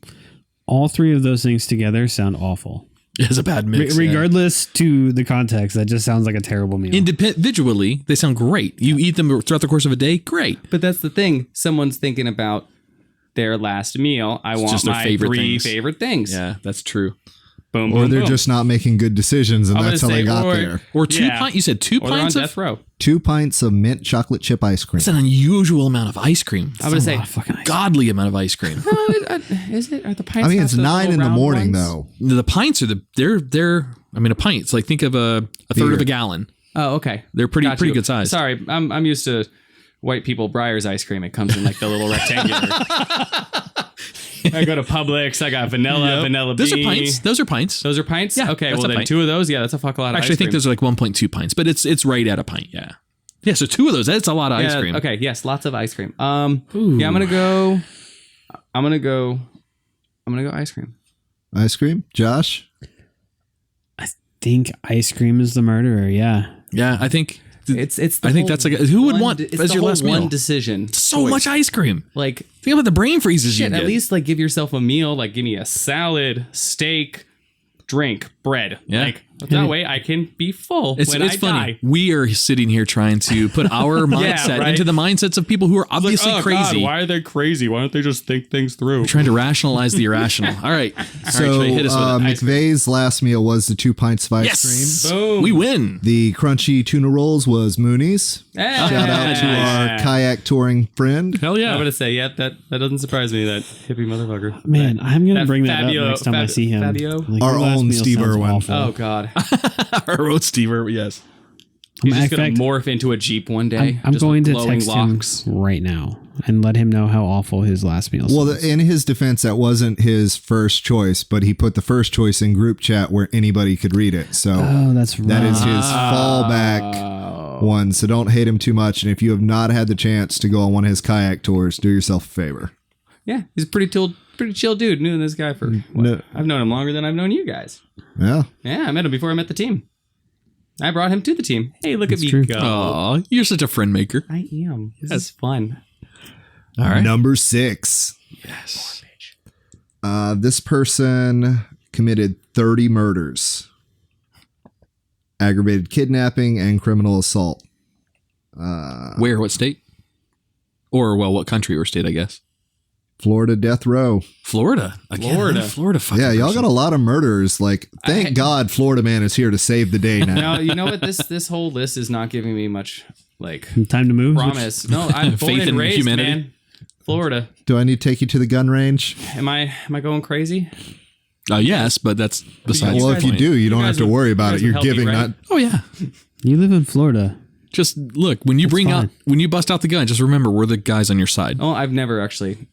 All 3 of those things together sound awful. It's a bad mix. Regardless to the context, that just sounds like a terrible meal. Individually, they sound great. You eat them throughout the course of a day, great. But that's the thing. Someone's thinking about their last meal. I want just their my favorite 3 things. favorite things. Yeah, that's true. Boom, Or boom, they're boom. just not making good decisions, and I'm that's how gonna they say, got or- there. Or 2 Yeah. pints. You said 2 Or they're on pints of... death row. 2 pints of mint chocolate chip ice cream. That's an unusual amount of ice cream. I'm going to say, Godly amount of ice cream. is it? Are the pints I mean, not it's the 9 little in the round morning, ones? though. The pints are I mean, a pint. It's like, think of a third of a gallon. Oh, okay. They're pretty good size. Sorry, I'm used to white people Breyer's ice cream. It comes in like the little rectangular. I go to Publix. I got vanilla bean. Those are pints. Those are pints. Those are pints? Yeah, Okay, that's well a then pint. 2 of those. Yeah, that's a fuck lot of Actually, ice cream. I think those are like 1.2 pints, but it's right at a pint. Yeah. Yeah. So 2 of those. That's a lot of ice cream. Okay, yes, lots of ice cream. Yeah, I'm gonna go ice cream. Ice cream? Josh? I think ice cream is the murderer. Yeah. Yeah. I think It's the I think whole that's like who would one want de- it's as the your whole last one meal? decision. So choice. much ice cream. Like Think about the brain freezes you shit, get. at least like give yourself a meal, like give me a salad, steak, drink, bread. Yeah. Like that way I can be full It's when I funny. die. We are sitting here trying to put our mindset right. into the mindsets of people who are obviously God, crazy. why are they crazy? Why don't they just think things through? We're trying to rationalize the irrational. All right. So Trey, hit us with it. McVeigh's last meal was the 2 pints of ice cream. Yes. Boom. We win. The crunchy tuna rolls was Mooney's. Shout out to our kayak touring friend. Hell yeah. I'm gonna say, yeah, that doesn't surprise me. That hippie motherfucker. Man, I'm going to That bring that Fabio- up next time I see him. Fabio? Like, Our your last own meal Steve sounds Irwin. awful. Oh God, Our own Steve Irwin, yes. he's just In gonna fact, morph into a Jeep one day. I'm just going with to glowing text locks. him right now and let him know how awful his last meal Well, sounds. in his defense, that wasn't his first choice, but he put the first choice in group chat where anybody could read it. So Oh, that's right. that is his fallback one. So don't hate him too much. And if you have not had the chance to go on one of his kayak tours, do yourself a favor. Yeah, he's a pretty chill dude. Knew this guy for No. I've known him longer than I've known you guys. Yeah. Yeah, I met him before I met the team. I brought him to the team. Hey, look at me true. go. Aw, you're such a friend maker. I am. This is fun. All right. Number 6. Yes. This person committed 30 murders, aggravated kidnapping, and criminal assault. Where? What state? Or, well, what country or state, I guess? Florida death row. Florida. Again, Florida fucking Yeah, y'all person. got a lot of murders. Like, thank God Florida man is here to save the day now. Now, you know what? This whole list is not giving me much, like, Time to move? promise. No, I'm born Faith and in raised, humanity? man. Florida. Do I need to take you to the gun range? Am I going crazy? Yes, but that's besides Well, the if you point. do, you don't guys have to would- worry you about guys it. You're would help me, giving right? not. Oh, yeah. You live in Florida. Just look, when you bust out the gun, just remember we're the guys on your side. Oh, I've never actually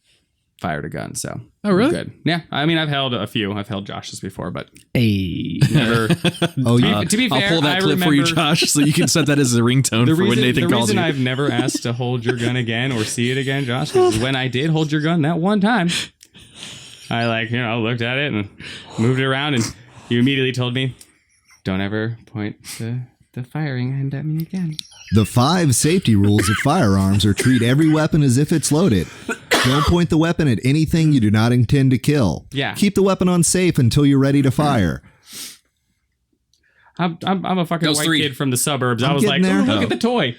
fired a gun, so. Oh, really? Good. Yeah. I mean, I've held a few. I've held Josh's before, but Hey. never. To be fair, I'll pull that I clip for you, remember- Josh, so you can set that as a ringtone for when Nathan calls The reason you. I've never asked to hold your gun again or see it again, Josh, is when I did hold your gun that one time, I looked at it and moved it around, and you immediately told me, don't ever point the firing hand at me again. The 5 safety rules of firearms are: treat every weapon as if it's loaded. Don't point the weapon at anything you do not intend to kill. Yeah. Keep the weapon on safe until you're ready to fire. I'm a fucking white kid from the suburbs. I was like, getting there. look at the toy.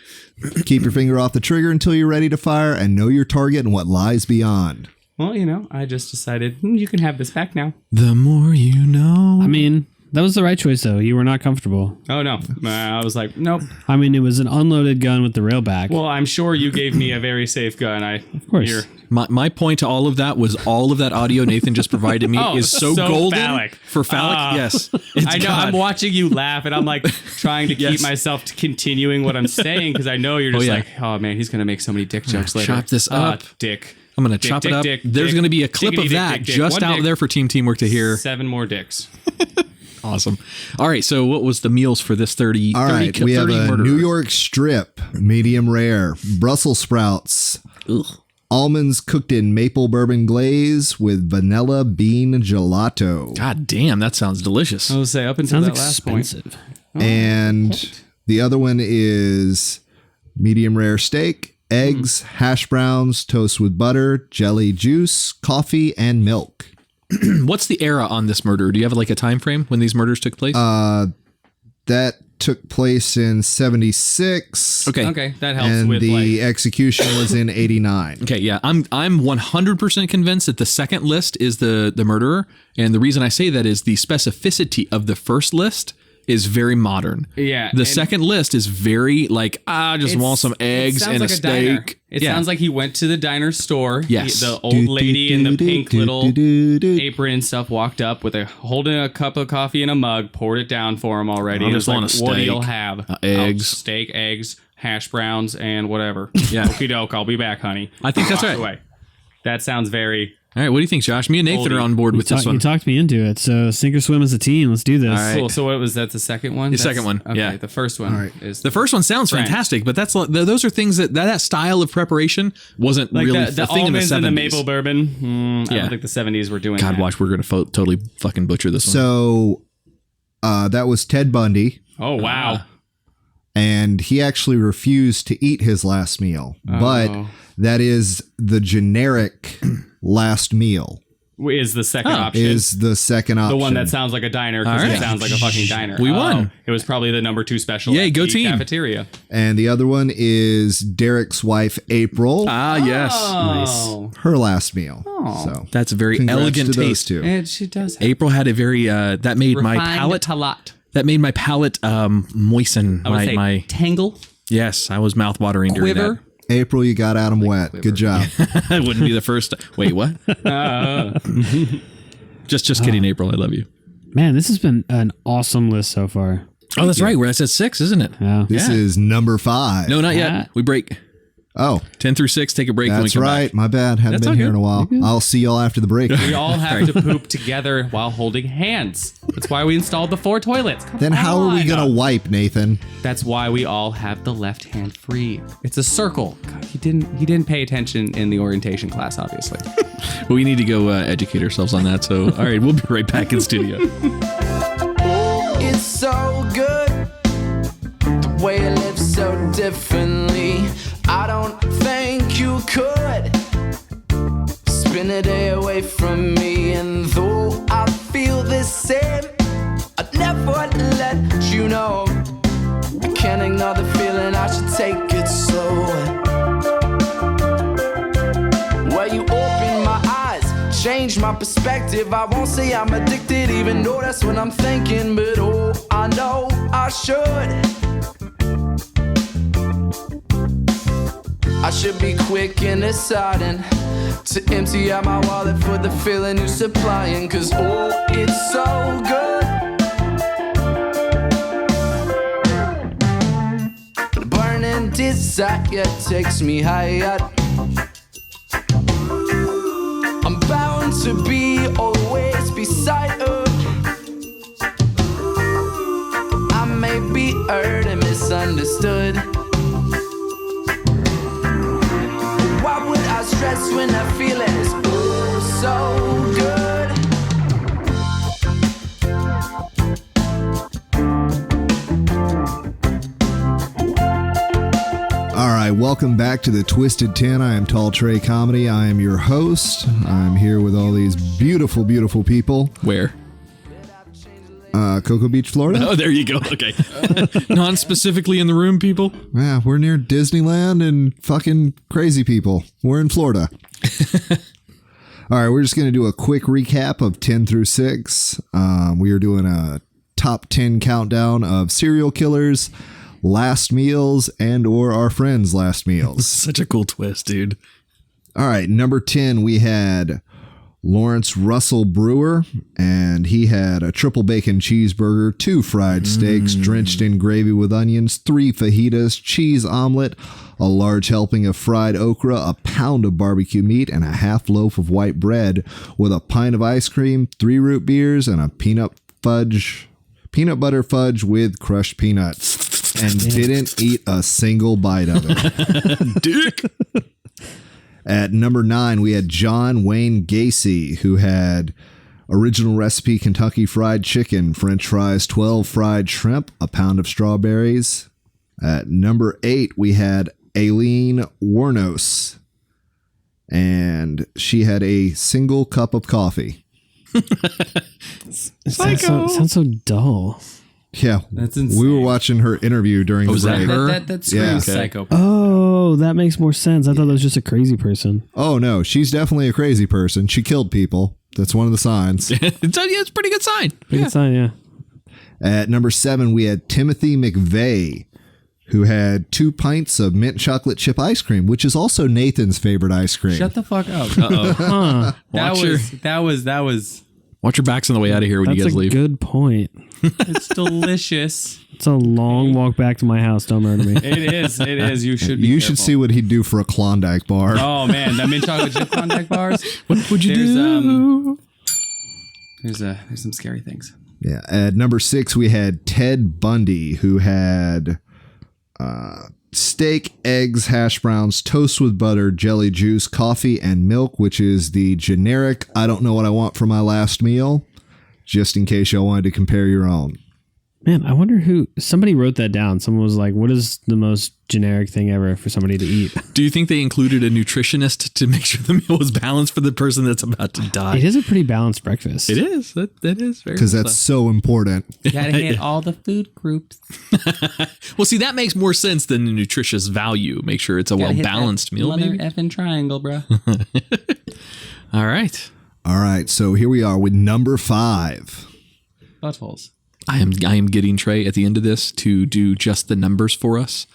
Keep your finger off the trigger until you're ready to fire, and know your target and what lies beyond. Well, I just decided you can have this back now. The more you know. I mean, that was the right choice, though. You were not comfortable. Oh, no. I was like, nope. I mean, it was an unloaded gun with the rail back. Well, I'm sure you gave me a very safe gun. Of course. My point to all of that was all of that audio Nathan just provided me is so golden. Phallic. For phallic, yes. I know. I'm watching you laugh, and I'm like trying to keep myself to continuing what I'm saying, because I know you're just like, oh, man, he's going to make so many dick jokes later. Chop this up. Dick. I'm going to chop it up. There's going to be a clip of that just out there for Teamwork to hear. 7 more dicks. Awesome. All right. So what was the meals for this 30? All right. We have a New York strip, medium rare, Brussels sprouts, almonds cooked in maple bourbon glaze with vanilla bean gelato. God damn, that sounds delicious. I was say up until Sounds that last expensive. point. And the other one is medium rare steak, eggs, hash browns, toast with butter, jelly juice, coffee, and milk. What's the era on this murder? Do you have like a time frame when these murders took place? That took place in 76. Okay, that helps And with the execution was in 89. Okay, yeah, I'm 100% convinced that the second list is the murderer, and the reason I say that is the specificity of the first list is very modern. Yeah, the second list is very like I just want some eggs and a steak. It sounds like he went to the diner store. Yes. The old lady in the pink little apron and stuff walked up with holding a cup of coffee in a mug, poured it down for him already. I just want a steak. What do you have? Eggs. Steak, eggs, hash browns, and whatever. Yeah. Okie doke, I'll be back, honey. I think that's right. Away. That sounds very... All right, what do you think, Josh? Me and Nathan are on board with this one. You talked me into it, so sink or swim as a team. Let's do this. All right. Cool. So what was that? The second one? The second one. Okay, Yeah. the first one is The first one sounds fantastic, but those are things that style of preparation wasn't like really the thing in the 70s. almonds and the maple bourbon. I Yeah. don't think the 70s were doing God, that. watch, we're going to totally fucking butcher this one. So that was Ted Bundy. Oh, wow. And he actually refused to eat his last meal. But that is the generic last meal. Is the second option. Is the second option. The one that sounds like a diner because All it right. sounds like a fucking diner. We won. It was probably the number 2 special. Yay, at go the team. Cafeteria. And the other one is Derek's wife, April. Ah, yes. Oh. Her last meal. Oh. So That's a very congrats elegant to those taste. two. And she does have April had a very that made my palate moisten. I would say My tangle, yes, I was mouth-watering during quiver. that. April, you got Adam wet. Good job. That wouldn't be the first. Wait, what? Just kidding, April. I love you. Man, this has been an awesome list so far. Oh, that's right. We're at 6, isn't it? Yeah. This is number 5. No, not yet. We break. Oh, 10 through 6. Take a break. that's when we come right. back. My bad. Haven't That's been all here good. in a while. I'll see y'all after the break. We all have to poop together while holding hands. That's why we installed the 4 toilets. Come Then how are we on. going to wipe, Nathan? That's why we all have the left hand free. It's a circle. God, he didn't pay attention in the orientation class, obviously. Well, we need to go educate ourselves on that. So, all right, we'll be right back in studio. It's so good the way you live so differently. I don't think you could spend a day away from me. And though I feel the same, I'd never let you know. I can't ignore the feeling, I should take it slow. Well, you open my eyes, change my perspective. I won't say I'm addicted, even though that's what I'm thinking. But oh, I know I should. I should be quick in deciding to empty out my wallet for the feeling you're supplying. Cause oh, it's so good. Burn desire takes me higher. I'm bound to be always beside her. I may be hurt and misunderstood. Why would I stress when I feel it is oh so good? All right, welcome back to the Twisted 10. I am Tall Trey Comedy. I am your host. I'm here with all these beautiful, beautiful people. Where? Cocoa Beach, Florida. Oh, there you go. Okay. Non-specifically in the room, people. Yeah, we're near Disneyland and fucking crazy people. We're in Florida. All right, we're just going to do a quick recap of 10 through 6. We are doing a top 10 countdown of serial killers, last meals, and or our friends' last meals. Such a cool twist, dude. All right, number 10, we had Lawrence Russell Brewer, and he had a triple bacon cheeseburger, 2 fried steaks drenched in gravy with onions, 3 fajitas, cheese omelet, a large helping of fried okra, a pound of barbecue meat, and a half loaf of white bread with a pint of ice cream, 3 root beers, and a peanut butter fudge with crushed peanuts. And didn't eat a single bite of it. Dick. At number 9, we had John Wayne Gacy, who had original recipe Kentucky Fried Chicken, French fries, 12 fried shrimp, a pound of strawberries. At number 8, we had Aileen Warnos, and she had a single cup of coffee. Sounds so dull. Yeah, That's insane. we were watching her interview during the was that break. her? That screams Yeah. psychopath. Oh, that makes more sense. I thought that was just a crazy person. Oh no, she's definitely a crazy person. She killed people. That's one of the signs. it's a pretty good sign. Pretty good sign, yeah. At number 7, we had Timothy McVeigh, who had 2 pints of mint chocolate chip ice cream, which is also Nathan's favorite ice cream. Shut the fuck up. Uh-oh. That was Watch your backs on the way out of here when That's you guys a leave. good point. it's delicious. It's a long walk back to my house. Don't murder me. It is. You should be You careful. should see what he'd do for a Klondike bar. Oh man, that mint chocolate chip Klondike bars. What would you do? There's some scary things. Yeah. At number 6, we had Ted Bundy, who had steak, eggs, hash browns, toast with butter, jelly juice, coffee, and milk, which is the generic I don't know what I want for my last meal, just in case y'all wanted to compare your own. Man, I wonder who... Somebody wrote that down. Someone was like, what is the most generic thing ever for somebody to eat? Do you think they included a nutritionist to make sure the meal was balanced for the person that's about to die? It is a pretty balanced breakfast. It is. That is very Because much that's so important. Gotta hit all the food groups. Well, see, that makes more sense than the nutritious value. Make sure it's a well-balanced meal, Mother maybe? effing triangle, bro. All right. All right. So here we are with number 5. Buttholes. I am getting Trey at the end of this to do just the numbers for us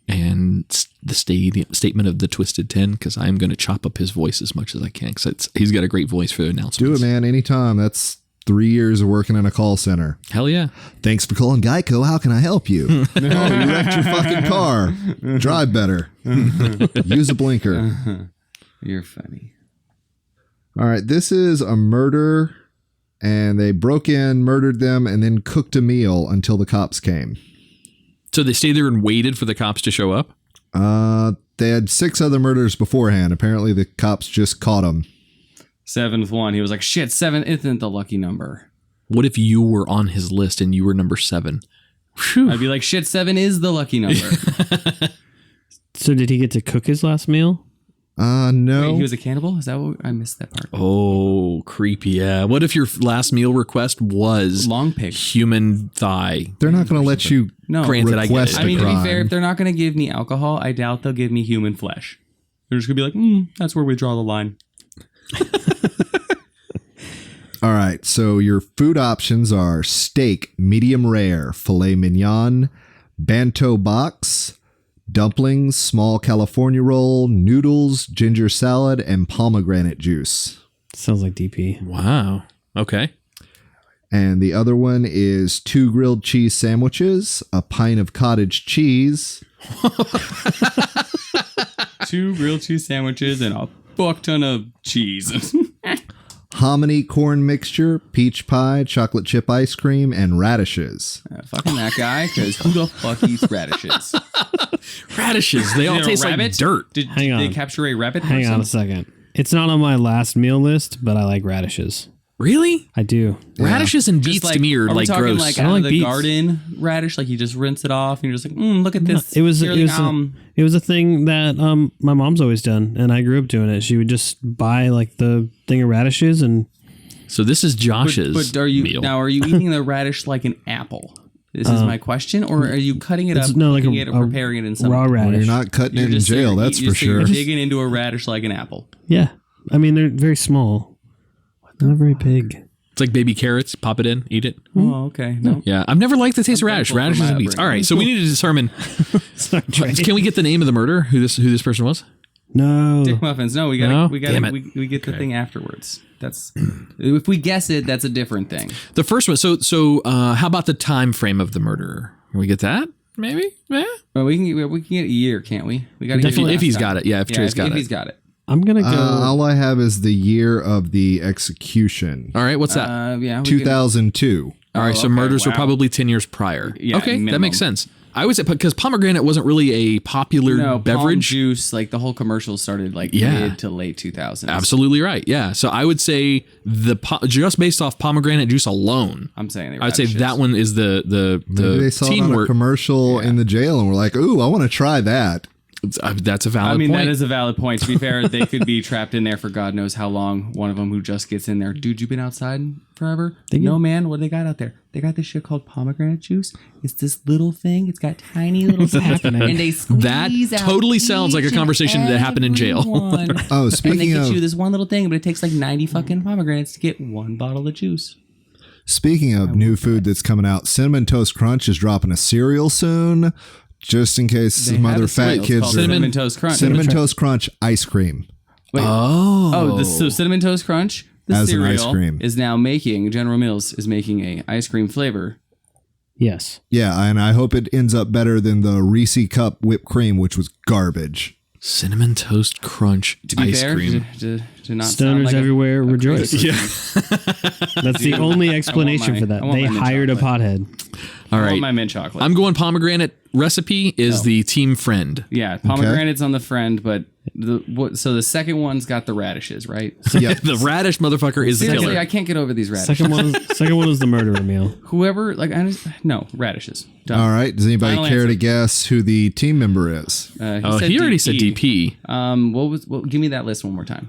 and the statement of the Twisted 10, because I'm going to chop up his voice as much as I can, because he's got a great voice for the announcements. Do it, man. Anytime. That's 3 years of working in a call center. Hell yeah. Thanks for calling Geico. How can I help you? Oh, you wrecked your fucking car. Drive better. Use a blinker. You're funny. All right. This is a murder, and they broke in, murdered them, and then cooked a meal until the cops came. So they stayed there and waited for the cops to show up? They had 6 other murders beforehand. Apparently, the cops just caught them. 7th one. He was like, shit, 7 isn't the lucky number. What if you were on his list and you were number 7? Whew. I'd be like, shit, 7 is the lucky number. So did he get to cook his last meal? No. Wait, he was a cannibal? Is that what I missed that part? Oh, creepy. Yeah. What if your last meal request was Long pig. human thigh? They're not going to let you No. Granted, I get request it. a I mean, to be crime. fair, if they're not going to give me alcohol, I doubt they'll give me human flesh. They're just going to be like, that's where we draw the line. All right, so your food options are steak, medium rare, filet mignon, bento box, dumplings, small California roll, noodles, ginger salad, and pomegranate juice. Sounds like DP. Wow. Okay. And the other one is 2 grilled cheese sandwiches, a pint of cottage cheese, 2 grilled cheese sandwiches and a fuck ton of cheese. hominy corn mixture, peach pie, chocolate chip ice cream, and radishes. Fucking that guy, because who the fuck eats radishes? Radishes. They all taste like dirt. Did Hang on. they capture a rabbit? Hang on a second. It's not on my last meal list, but I like radishes. Really? I do. Radishes and beets to me are like talking gross. like I out don't of like the beets. garden radish? Like you just rinse it off and you're just like, look at this. It was Purely, it was a thing that my mom's always done, and I grew up doing it. She would just buy like the thing of radishes, and So this is Josh's but are you meal. now? Are you eating the radish like an apple? This is my question, or are you cutting it up, no, like cooking a- it, or a preparing it in some? raw Well, radish. you're not cutting it in just jail, you're- that's you're- for so you're sure. digging into a radish like an apple. Yeah, I mean they're very small. They're not very big. It's like baby carrots. Pop it in, eat it. Oh, okay. No. Yeah, I've never liked the taste of radish. thankful for Radishes my and beets. upbringing. All right, so we need to determine. Sorry, Trey. Can we get the name of the murderer? Who this person was? No. Dick muffins. No, we got No? we Damn got it. we get the thing afterwards. That's if we guess it, that's a different thing. The first one. So how about the time frame of the murderer? Can we get that? Maybe. Yeah. Well, we can get a year, can't we? We got If he's got it. Yeah. If Trey's got if it. he's got it. I'm gonna go. All I have is the year of the execution. All right. What's that? Yeah. 2002. All right. So okay, murders were wow. probably 10 years prior. Yeah, Okay. That minimum. makes sense. I would say because pomegranate wasn't really a popular No, palm beverage. juice, like the whole commercial started like Yeah. mid to late 2000s. Absolutely right. Yeah. So I would say just based off pomegranate juice alone, I'm saying they were I would say radishes. that one is the Maybe they saw it on a teamwork. commercial in the jail and were like, ooh, I want to try that. That's a valid I mean, point. that is a valid point. To be fair, they could be trapped in there for God knows how long. One of them who just gets in there, dude, you been outside forever? No, man. What do they got out there? They got this shit called pomegranate juice. It's this little thing. It's got tiny little happening? and they squeeze That out totally sounds like a each and conversation that happened in jail. every one. Oh, And they speaking get of you this one little thing, but it takes like 90 fucking pomegranates to get one bottle of juice. new food that's coming out, Cinnamon Toast Crunch is dropping a cereal soon. Just in case some have other a cereal. fat It's kids called are Cinnamon Toast Crunch. Cinnamon Toast Crunch ice cream. Wait, so Cinnamon Toast Crunch, the As an cereal, ice cream. is now making, General Mills is making a ice cream flavor. Yes. Yeah, and I hope it ends up better than the Reese Cup whipped cream, which was garbage. Cinnamon Toast Crunch To be ice fair, cream. to not sound Stoners like everywhere a rejoice. crazy Yeah. person. That's the only explanation my- for that. I want They my mint hired a chocolate. pothead. All I want right. my mint chocolate. I'm going pomegranate recipe is the team friend. yeah, pomegranate's on the friend, but so the second one's got the radishes, right? Yep. The radish motherfucker is the Seriously, killer. I can't get over these radishes. Second one is the murderer meal. Whoever, no, radishes. Done. All right. Does anybody Final care answer. to guess who the team member is? He already said DP. Give me that list one more time.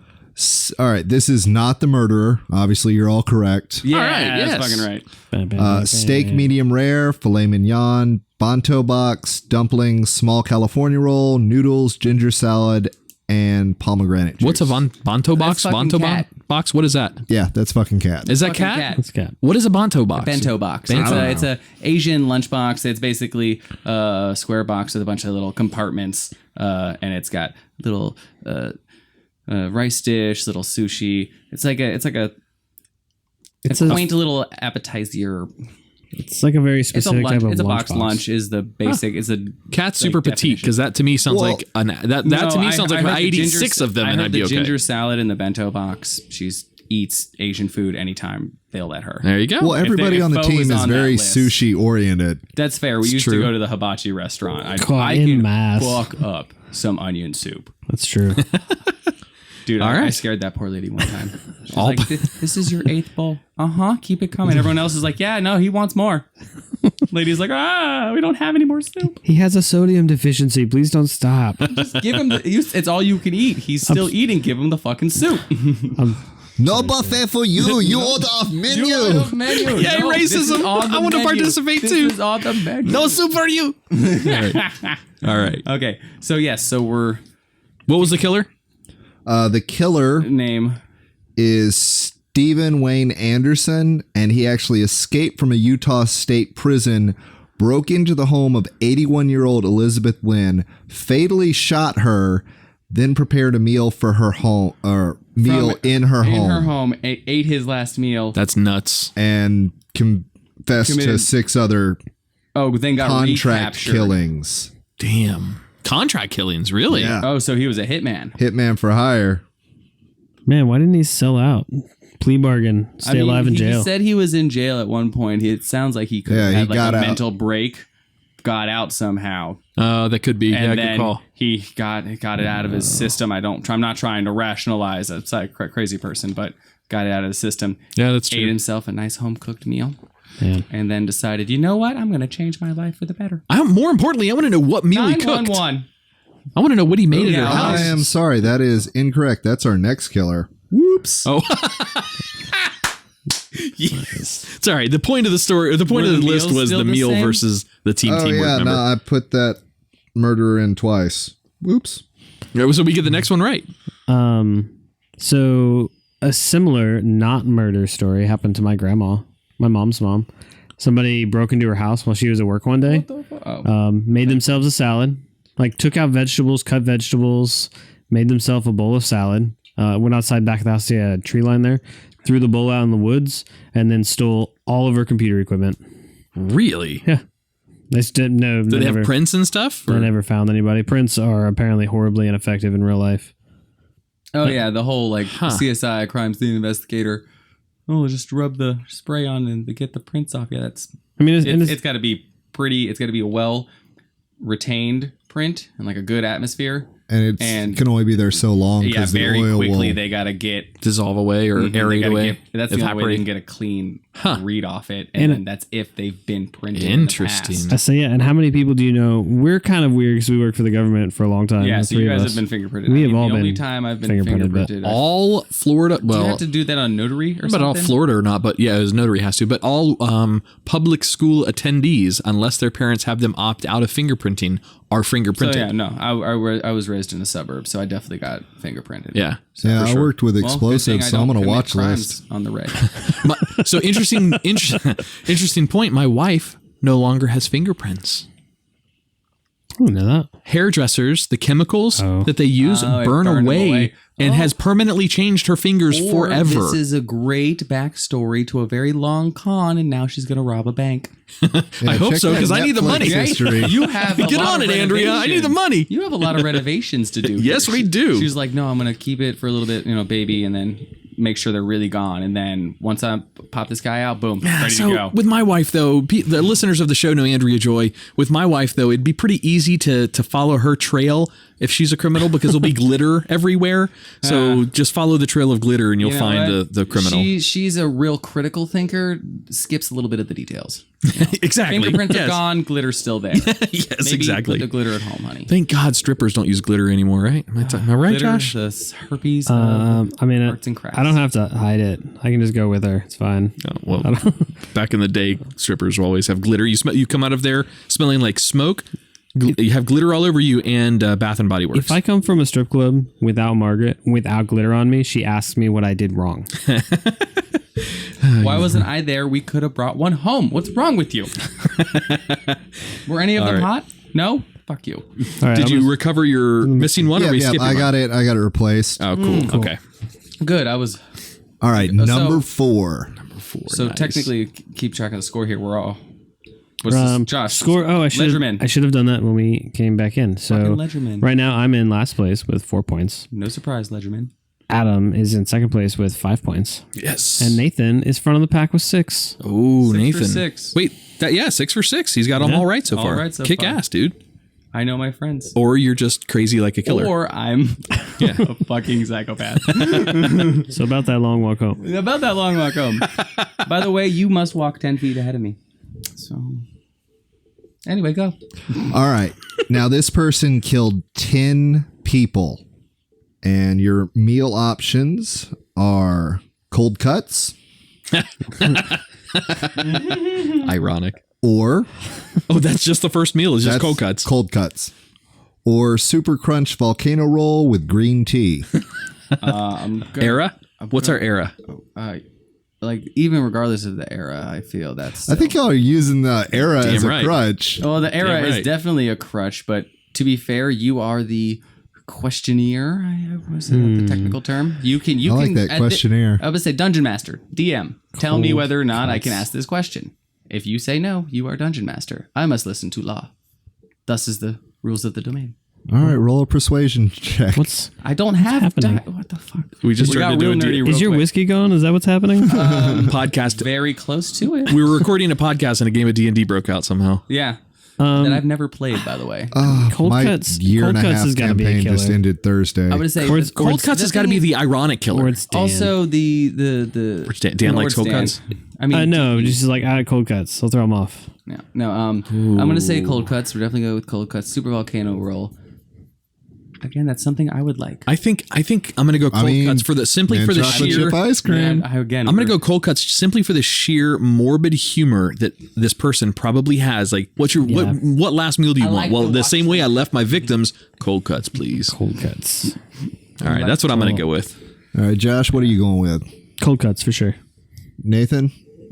All right. This is not the murderer. Obviously, you're all correct. Yeah, All right, that's yes. fucking right. Steak medium rare, filet mignon, bento box, dumplings, small California roll, noodles, ginger salad, and pomegranate juice. What's a Bonto box? fucking Bonto cat. box? What is that? Yeah, that's fucking cat. Is that Fucking cat? cat. Let's go. What is a Bonto box? Bento box. Bento. It's a Asian lunchbox. It's basically a square box with a bunch of little compartments, and it's got little rice dish, little sushi. It's like a quaint little appetizer. It's like a very It's a specific lunch. type of It's a box lunchbox. lunch. Is the basic. It's a Cat's super petite definition. because that to me sounds Well, like that to me sounds like if I ate 6 of them and I'd be the okay. ginger salad in the bento box. She eats Asian food anytime they'll let her. There you go. Well, everybody if on the Bo team was is on that very list. sushi oriented. That's fair. We used true. to go to the hibachi restaurant. I Caught in could mass. fuck up some onion soup. That's true. Dude, All I right. scared that poor lady one time. She's like, this is your 8th bowl. Keep it coming. Everyone else is like, yeah, no, he wants more. Lady's like, we don't have any more soup. He has a sodium deficiency. Please don't stop. Just give him, it's all you can eat. He's still eating. Give him the fucking soup. No buffet for you. You order off menu. menu. Yay, racism. I want to participate too. This is on the menu. No soup for you. All right. Okay, so yes, so we're What was the killer? The killer name. is Stephen Wayne Anderson, and he actually escaped from a Utah state prison, broke into the home of 81-year-old Elizabeth Wynn, fatally shot her, then prepared a meal for her home, or meal in her In home, her home, ate his last meal. That's nuts. and confessed to Committed- 6 other then got contract recaptured. killings. Damn. Contract killings, really? Yeah. Oh, so he was a hitman. Hitman for hire. Man, why didn't he sell out? Plea bargain. Stay alive in jail. He said he was in jail at one point. It sounds like he could have Yeah, had he like got a out. mental break, got out somehow, That could be. and Yeah, then good call. he got it out of his system. I'm not trying to rationalize a crazy person, but got it out of the system. Yeah, that's Ate true. himself a nice home cooked meal, Yeah. and then decided, you know what? I'm going to change my life for the better. More importantly, I want to know what meal he cooked. 911. I want to know what he made at her Yeah, house. I am sorry. That is incorrect. That's our next killer. Whoops. Oh. Yes. Sorry. The point of the story, the point Were of the the list meals was still the the meal same? versus the teamwork. Yeah, Remember? no, I put that murderer in twice. Whoops. Yeah, so we get the next one right. So a similar not murder story happened to my grandma, my mom's mom. Somebody broke into her house while she was at work one day. Made themselves a salad, like took out vegetables, cut vegetables, made themselves a bowl of salad. Went outside back of the house, they had a tree line there, threw the bowl out in the woods, and then stole all of her computer equipment. Really? Yeah. They just didn't know. Did they have prints and stuff? I never found anybody. Prints are apparently horribly ineffective in real life. Oh yeah, the whole like CSI crime scene investigator. Oh, just rub the spray on and get the prints off. Yeah, that's. I mean, It's got to be pretty. It's got to be a well retained print and like a good atmosphere. And it can only be there so long. Yeah, 'cause the very oil quickly will- they got to get Dissolve away or they aerate gotta away. that's the only way they evaporate. can get a clean read off it, And- and that's if they've been printed. Interesting. In the I past. say, yeah. And how many people do you know? We're kind of weird because we work for the government for a long time. Yeah, the so three you of guys us. have been fingerprinted. We have The all only been time I've been fingerprinted, but fingerprinted. All Florida. Do you Well, have to do that on notary or but something? all Florida or not, but yeah, as notary has to. But all public school attendees, unless their parents have them opt out of fingerprinting, are So fingerprinted. yeah, no, I was raised in the suburbs, so I definitely got fingerprinted. Yeah. Yeah, I worked with Well, good thing explosives, I so I'm don't on a commit watch crimes list. on the reg. So interesting point. My wife no longer has fingerprints. I didn't know that. Hairdressers, the chemicals that they use Oh, burn burn them away, away. and has permanently changed her fingers Or forever. This is a great backstory to a very long con, and now she's going to rob a bank. I hope check so, that 'cause I need the Netflix money. history. You have a Get lot on of it, Andrea. I need the renovations. money. You have a lot of renovations to do. Yes, we do. She's like, no, I'm going to keep it for a little bit, baby, and then make sure they're really gone. And then once I pop this guy out, boom, ready So to go. with my wife, though, the listeners of the show know Andrea Joy. With my wife, though, it'd be pretty easy to follow her trail if she's a criminal because there'll be glitter everywhere. So just follow the trail of glitter and you'll You know find what? the criminal. She's a real critical thinker, skips a little bit of the details. Exactly. Fingerprints Yes. are gone, glitter's still there. Yes, Maybe exactly. put the glitter at home, honey. Thank God strippers don't use glitter anymore, right? Am I right, Glitter, Josh? the herpes. I mean, arts and crafts. I don't have to hide it. I can just go with her. It's fine. Oh, well, back in the day, strippers will always have glitter. You come out of there smelling like smoke. You have glitter all over you and Bath and Body Works. If I come from a strip club without Margaret, without glitter on me, she asks me what I did wrong. Why wasn't I there? We could have brought one home. What's wrong with you? Were any of them right. hot? No? Fuck you. All right, Did I'm you just- recover your missing one, or Yeah, were you yeah, skipping I one? got it. I got it replaced. Oh, cool. Okay. Good. I was. All right, number 4. So Nice. technically, keep track of the score here. We're all. What's this? Josh? Score. Oh, I should have done that when we came back in. So Fucking Ledgerman. right now I'm in last place with 4 points. No surprise, Ledgerman. Adam is in second place with 5 points. Yes. And Nathan is front of the pack with 6. Oh, 6 for Nathan. 6. Wait, 6 for 6. He's got them all right so All far. right so Kick far. ass, dude. I know my friends. Or you're just crazy like a killer. Or I'm a fucking psychopath. So about that long walk home. About that long walk home. By the way, you must walk 10 feet ahead of me. So, anyway, go. All right. Now, this person killed 10 people, and your meal options are cold cuts Ironic. or Oh, that's just the first meal. Is just that's cold cuts. Cold cuts. Or Super Crunch Volcano Roll with green tea. I'm good. Era? What's our era? Like, even regardless of the era, I feel that's. I think y'all are using the era Damn as a right. crutch. Well, the era Damn is right. definitely a crutch, but to be fair, you are the questionnaire. Was the technical term? You can. I like that questionnaire. I would say dungeon master, DM. Tell me whether or not I can ask this question. If you say no, you are dungeon master. I must listen to law. Thus is the rules of the domain. All right, roll a persuasion check. I don't have happening? what the fuck? We just tried to do a Is your whiskey gone? Is that what's happening? podcast. Very close to it. We were recording a podcast and a game of D&D broke out somehow. Yeah. That I've never played, by the way. Cold my Cuts. year Cold and a Cuts half has got to be a campaign killer. just ended Thursday. I'm gonna say Cold Cuts has got to be the ironic killer. Or it's Dan. also the Dan likes Cold Cuts? I mean, No, just like Cold Cuts. I'll throw them off. no. I'm gonna say Cold Cuts. We're definitely go with Cold Cuts. Super volcano roll. Again, that's something I would like. I think I'm going to go Cold Cuts for the chocolate sheer chip ice cream. I'm I'm going to go Cold Cuts simply for the sheer morbid humor that this person probably has. Like, what last meal do you want? like Well, to the watch same way I left my victims, Cold Cuts, please. Cold Cuts. All right, that's what I'm going to go with. All right, Josh, what are you going with? Cold Cuts for sure. Nathan?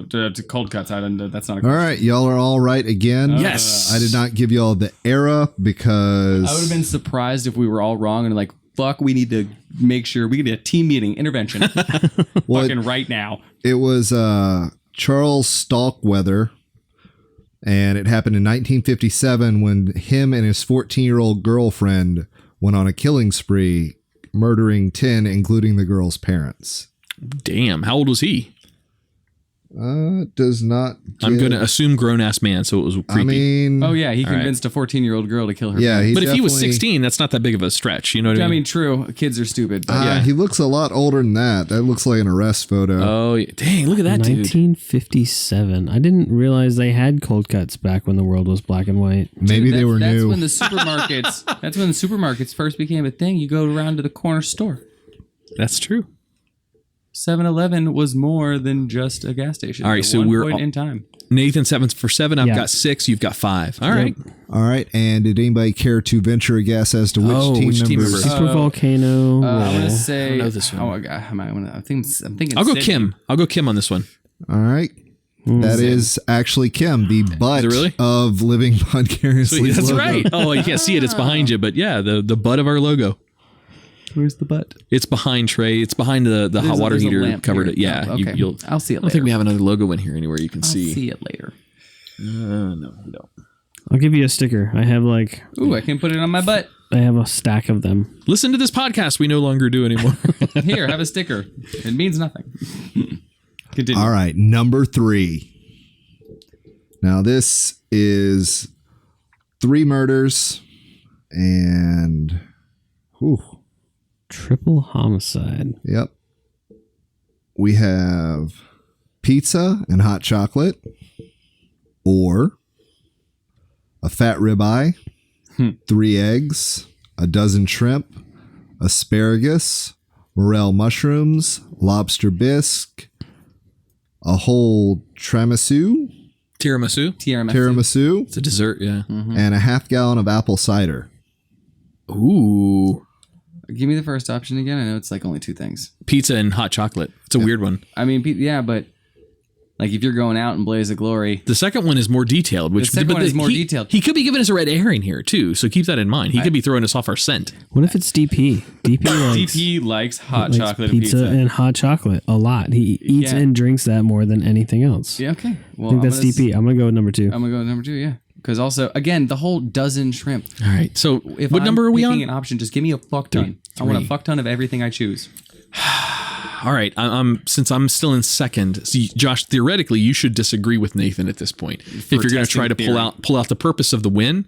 to Cold Cuts. That's not a All right, y'all are all right again. Yes. I did not give y'all the era because I would have been surprised if we were all wrong and like, fuck, we need to make sure we get a team meeting intervention fucking right now. it was Charles Starkweather, and it happened in 1957 when him and his 14-year-old girlfriend went on a killing spree, murdering 10, including the girl's parents. Damn, how old was he? Does not. I'm going to assume grown-ass man, so it was creepy. I mean, Oh yeah, he convinced a 14-year-old girl to kill her. yeah, but if he was 16, that's not that big of a stretch. You know what I mean? true. Kids are stupid. But yeah. he looks a lot older than that. That looks like an arrest photo. Oh, yeah. Dang, look at that dude. 1957. I didn't realize they had Cold Cuts back when the world was black and white. Maybe they were That's new. when the supermarkets. That's when the supermarkets first became a thing. You go around to the corner store. That's true. 7-Eleven was more than just a gas station. All right, at so one we're point in time. Nathan 7 for 7. I've Yeah. got 6. You've got 5. All right. All right, and did anybody care to venture a guess as to which team members? Super Volcano. I want to say. I don't know this one. Oh my god! I'm thinking. I'll go Sydney. Kim. I'll go Kim on this one. All right. That is actually Kim, the butt Is it really? of Living Vicariously. That's logo. right. Oh, you can't see it. It's behind you. But yeah, the butt of our logo. Where's the butt? It's behind Trey. It's behind the hot water there's a heater lamp covered here. it. Yeah. Oh, okay. You'll. I'll see it I don't later. think we have another logo in here anywhere you can I'll see. see it later. No, we don't. I'll give you a sticker. I have Ooh, I can put it on my butt. I have a stack of them. Listen to this podcast we no longer do anymore. Here, have a sticker. It means nothing. Continue. All right, number 3. Now this is 3 murders and Triple homicide. yep. We have pizza and hot chocolate, or a fat ribeye, 3 eggs, a dozen shrimp, asparagus, morel mushrooms, lobster bisque, a whole tiramisu, It's a dessert. Yeah. and a half gallon of apple cider. Ooh. Give me the first option again. I know it's like only 2 things. Pizza and hot chocolate. It's a weird one. I mean, yeah, but like if you're going out in blaze of glory, The second one is more detailed. Which The second one is more detailed. He could be giving us a red herring here too, so keep that in mind. He could be throwing us off our scent. What if it's DP? DP likes hot likes chocolate pizza and pizza. and hot chocolate a lot. He eats Yeah. and drinks that more than anything else. Yeah, okay. Well, I think that's DP. I'm gonna go with number 2. I'm gonna go with number 2. Yeah, because also again the whole dozen shrimp. All right. So If what I'm number are we picking on? An option, just give me a fuck ton. I want a fuck ton of everything I choose. All right. Since I'm still in second. See, Josh, theoretically, you should disagree with Nathan at this point. If you're going to try to testing pull out the purpose of the win,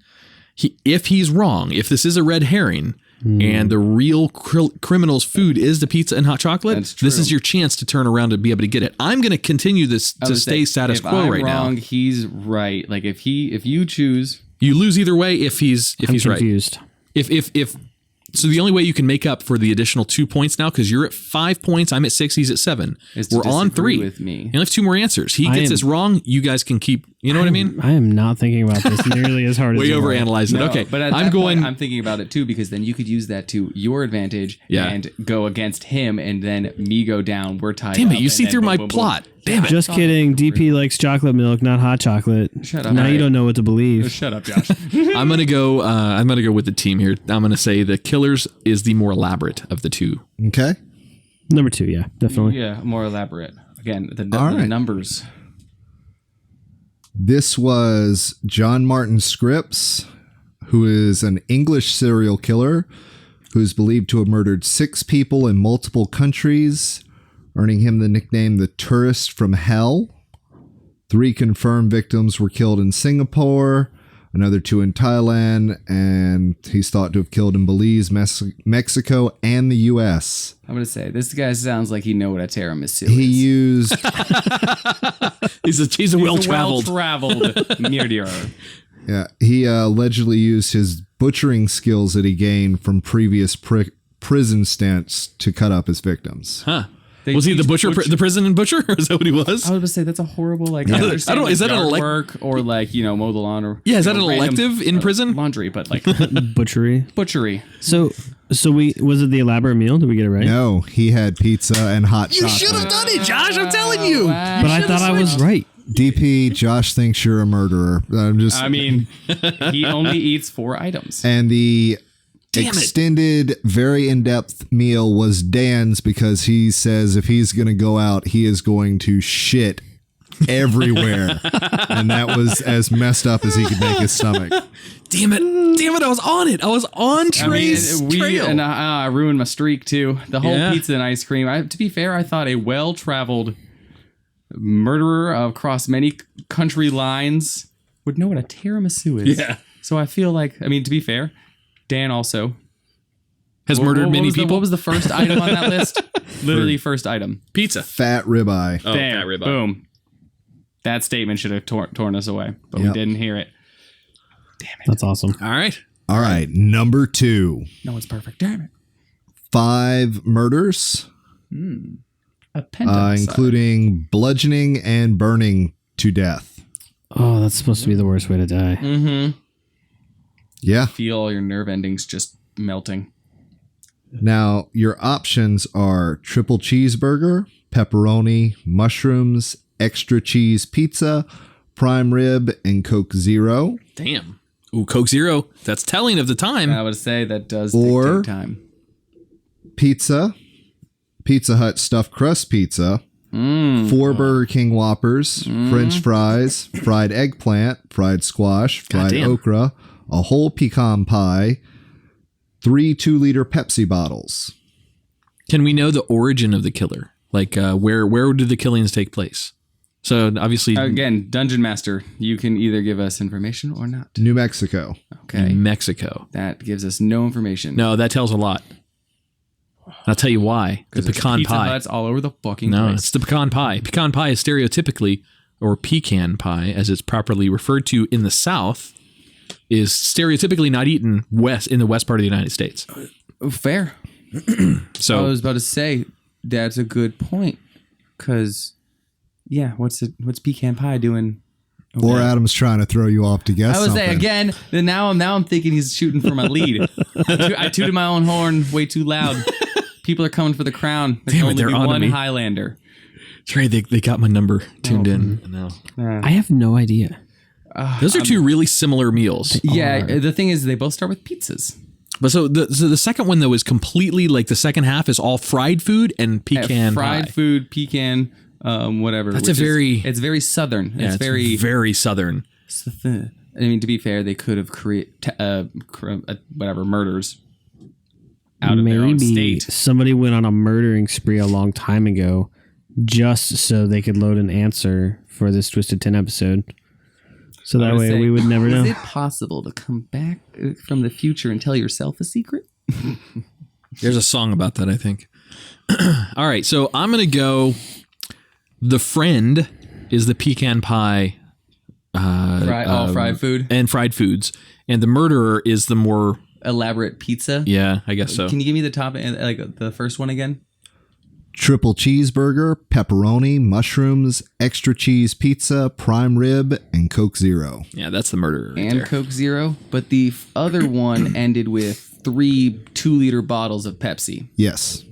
if he's wrong, if this is a red herring and the real criminal's food is the pizza and hot chocolate, That's true. this is your chance to turn around and be able to get it. I'm going to continue this to stay status quo I'm right wrong, now. he's right. Like if you choose, You lose either way if he's I'm right. confused. If so, the only way you can make up for the additional 2 points now, because you're at 5 points, I'm at 6, he's at 7. Is to We're on disagree 3. with me. You only have 2 more answers. He gets this wrong. You guys can keep. You know what I mean? I am not thinking about this nearly as hard as Way you are. overanalyze it. No, Okay, but at I'm that going. point, I'm thinking about it too because then you could use that to your advantage Yeah. and go against him, and then me go down. We're tied. Damn it! up, You and see then through boom, my boom, boom. plot. Damn it. Just kidding. DP likes chocolate milk, not hot chocolate. Shut up. Now you don't know what to believe. Shut up, Josh. I'm gonna go. I'm gonna go with the team here. I'm gonna say the Killers is the more elaborate of the two. Okay. Number 2, yeah, definitely. Yeah, more elaborate. Again, the right. numbers. This was John Martin Scripps, who is an English serial killer who is believed to have murdered 6 people in multiple countries, earning him the nickname the Tourist from Hell. 3 confirmed victims were killed in Singapore, another 2 in Thailand, and he's thought to have killed in Belize, Mexico, and the U.S. I'm going to say, this guy sounds like he know what a tiramisu He is. used... He's a well-traveled. Well-traveled murderer. Yeah, he allegedly used his butchering skills that he gained from previous prison stints to cut up his victims. Huh. Was he the butcher, the prison and butcher? Or is that what he was? I was going to say, that's a horrible, like, I don't know, is that an work or like, mow the lawn or... Yeah, is that an elective in prison? Laundry, but like... Butchery. So was it the elaborate meal? Did we get it right? No, he had pizza and hot chocolate. You should have done it, Josh. I'm telling you. But I thought I was right. DP, Josh thinks you're a murderer. I mean, he only eats 4 items. And the Damn it. extended, very in-depth meal was Dan's because he says if he's going to go out, he is going to shit everywhere. And that was as messed up as he could make his stomach. Damn it. I was on it. I was on Trey's trail. And I ruined my streak, too. The whole Yeah. pizza and ice cream. To be fair, I thought a well-traveled murderer across many country lines would know what a tiramisu is. Yeah. So I feel like, to be fair, Dan also Has murdered many people. What was the first item on that list? Literally first item. Pizza. Fat ribeye. Oh, Damn. fat ribeye. Boom. That statement should have torn us away, but we Yep. didn't hear it. That's awesome. All right. All right, number 2. No one's perfect. Damn it. 5 murders, Appendix. including bludgeoning and burning to death. Oh, that's supposed to be the worst way to die. Mm-hmm. Yeah. Feel all your nerve endings just melting. Now, your options are triple cheeseburger, pepperoni, mushrooms, extra cheese pizza, prime rib, and Coke Zero. Damn. Ooh, Coke Zero. That's telling of the time. I would say that does Or- dictate time. Pizza, Pizza Hut stuffed crust pizza, 4 Burger King Whoppers, French fries, fried eggplant, fried squash, fried Goddamn. okra, a whole pecan pie, 3 2-liter Pepsi bottles. Can we know the origin of the killer? Like, where did the killings take place? So obviously, Again, Dungeon Master, you can either give us information or not. New Mexico. Okay. Mexico. That gives us no information. No, that tells a lot. I'll tell you why. The There's pecan Pizza pie. Huts all over the fucking No, place. it's the pecan pie. Pecan pie is stereotypically, or pecan pie, as it's properly referred to in the South, is stereotypically not eaten in the west part of the United States. Fair. So I was about to say that's a good point. Because, yeah, what's pecan pie doing? Or Adam's trying to throw you off to guess I would something. say again. Then now I'm thinking he's shooting for my lead. I tooted my own horn way too loud. People are coming for the crown. There Damn it, can they're only be onto one me. Highlander. Trey, they got my number tuned in. No. I have no idea. Those are 2 really similar meals. Yeah, the thing is, they both start with pizzas. But so the second one though is completely like the second half is all fried food and pecan fried pie. food, pecan, whatever. That's which it's very southern. Yeah, it's very. very southern. I mean, to be fair, they could have created whatever murders out of their own Maybe state. somebody went on a murdering spree a long time ago just so they could load an answer for this Twisted 10 episode. So that way we would never know. Is it possible to come back from the future and tell yourself a secret? There's a song about that, I think. All right, so I'm going to go. The friend is the pecan pie. Fried food. And fried foods. And the murderer is the more Elaborate pizza. Yeah, I guess so. Can you give me the top, like the first one again? Triple cheeseburger, pepperoni, mushrooms, extra cheese pizza, prime rib, and Coke Zero. Yeah, that's the murderer right And there. Coke Zero. But the other one ended with 3 2-liter bottles of Pepsi. Yes.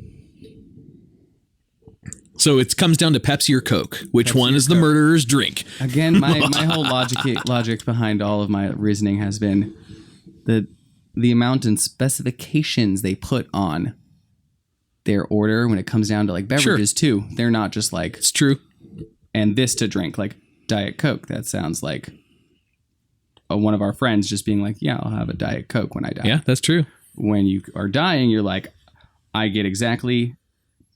So it comes down to Pepsi or Coke. Which one is the murderer's drink? Again, my whole logic behind all of my reasoning has been the amount and specifications they put on their order when it comes down to like beverages too. They're not just like, It's true. and this to drink, like Diet Coke. That sounds like one of our friends just being like, yeah, I'll have a Diet Coke when I die. Yeah, that's true. When you are dying, you're like, I get exactly,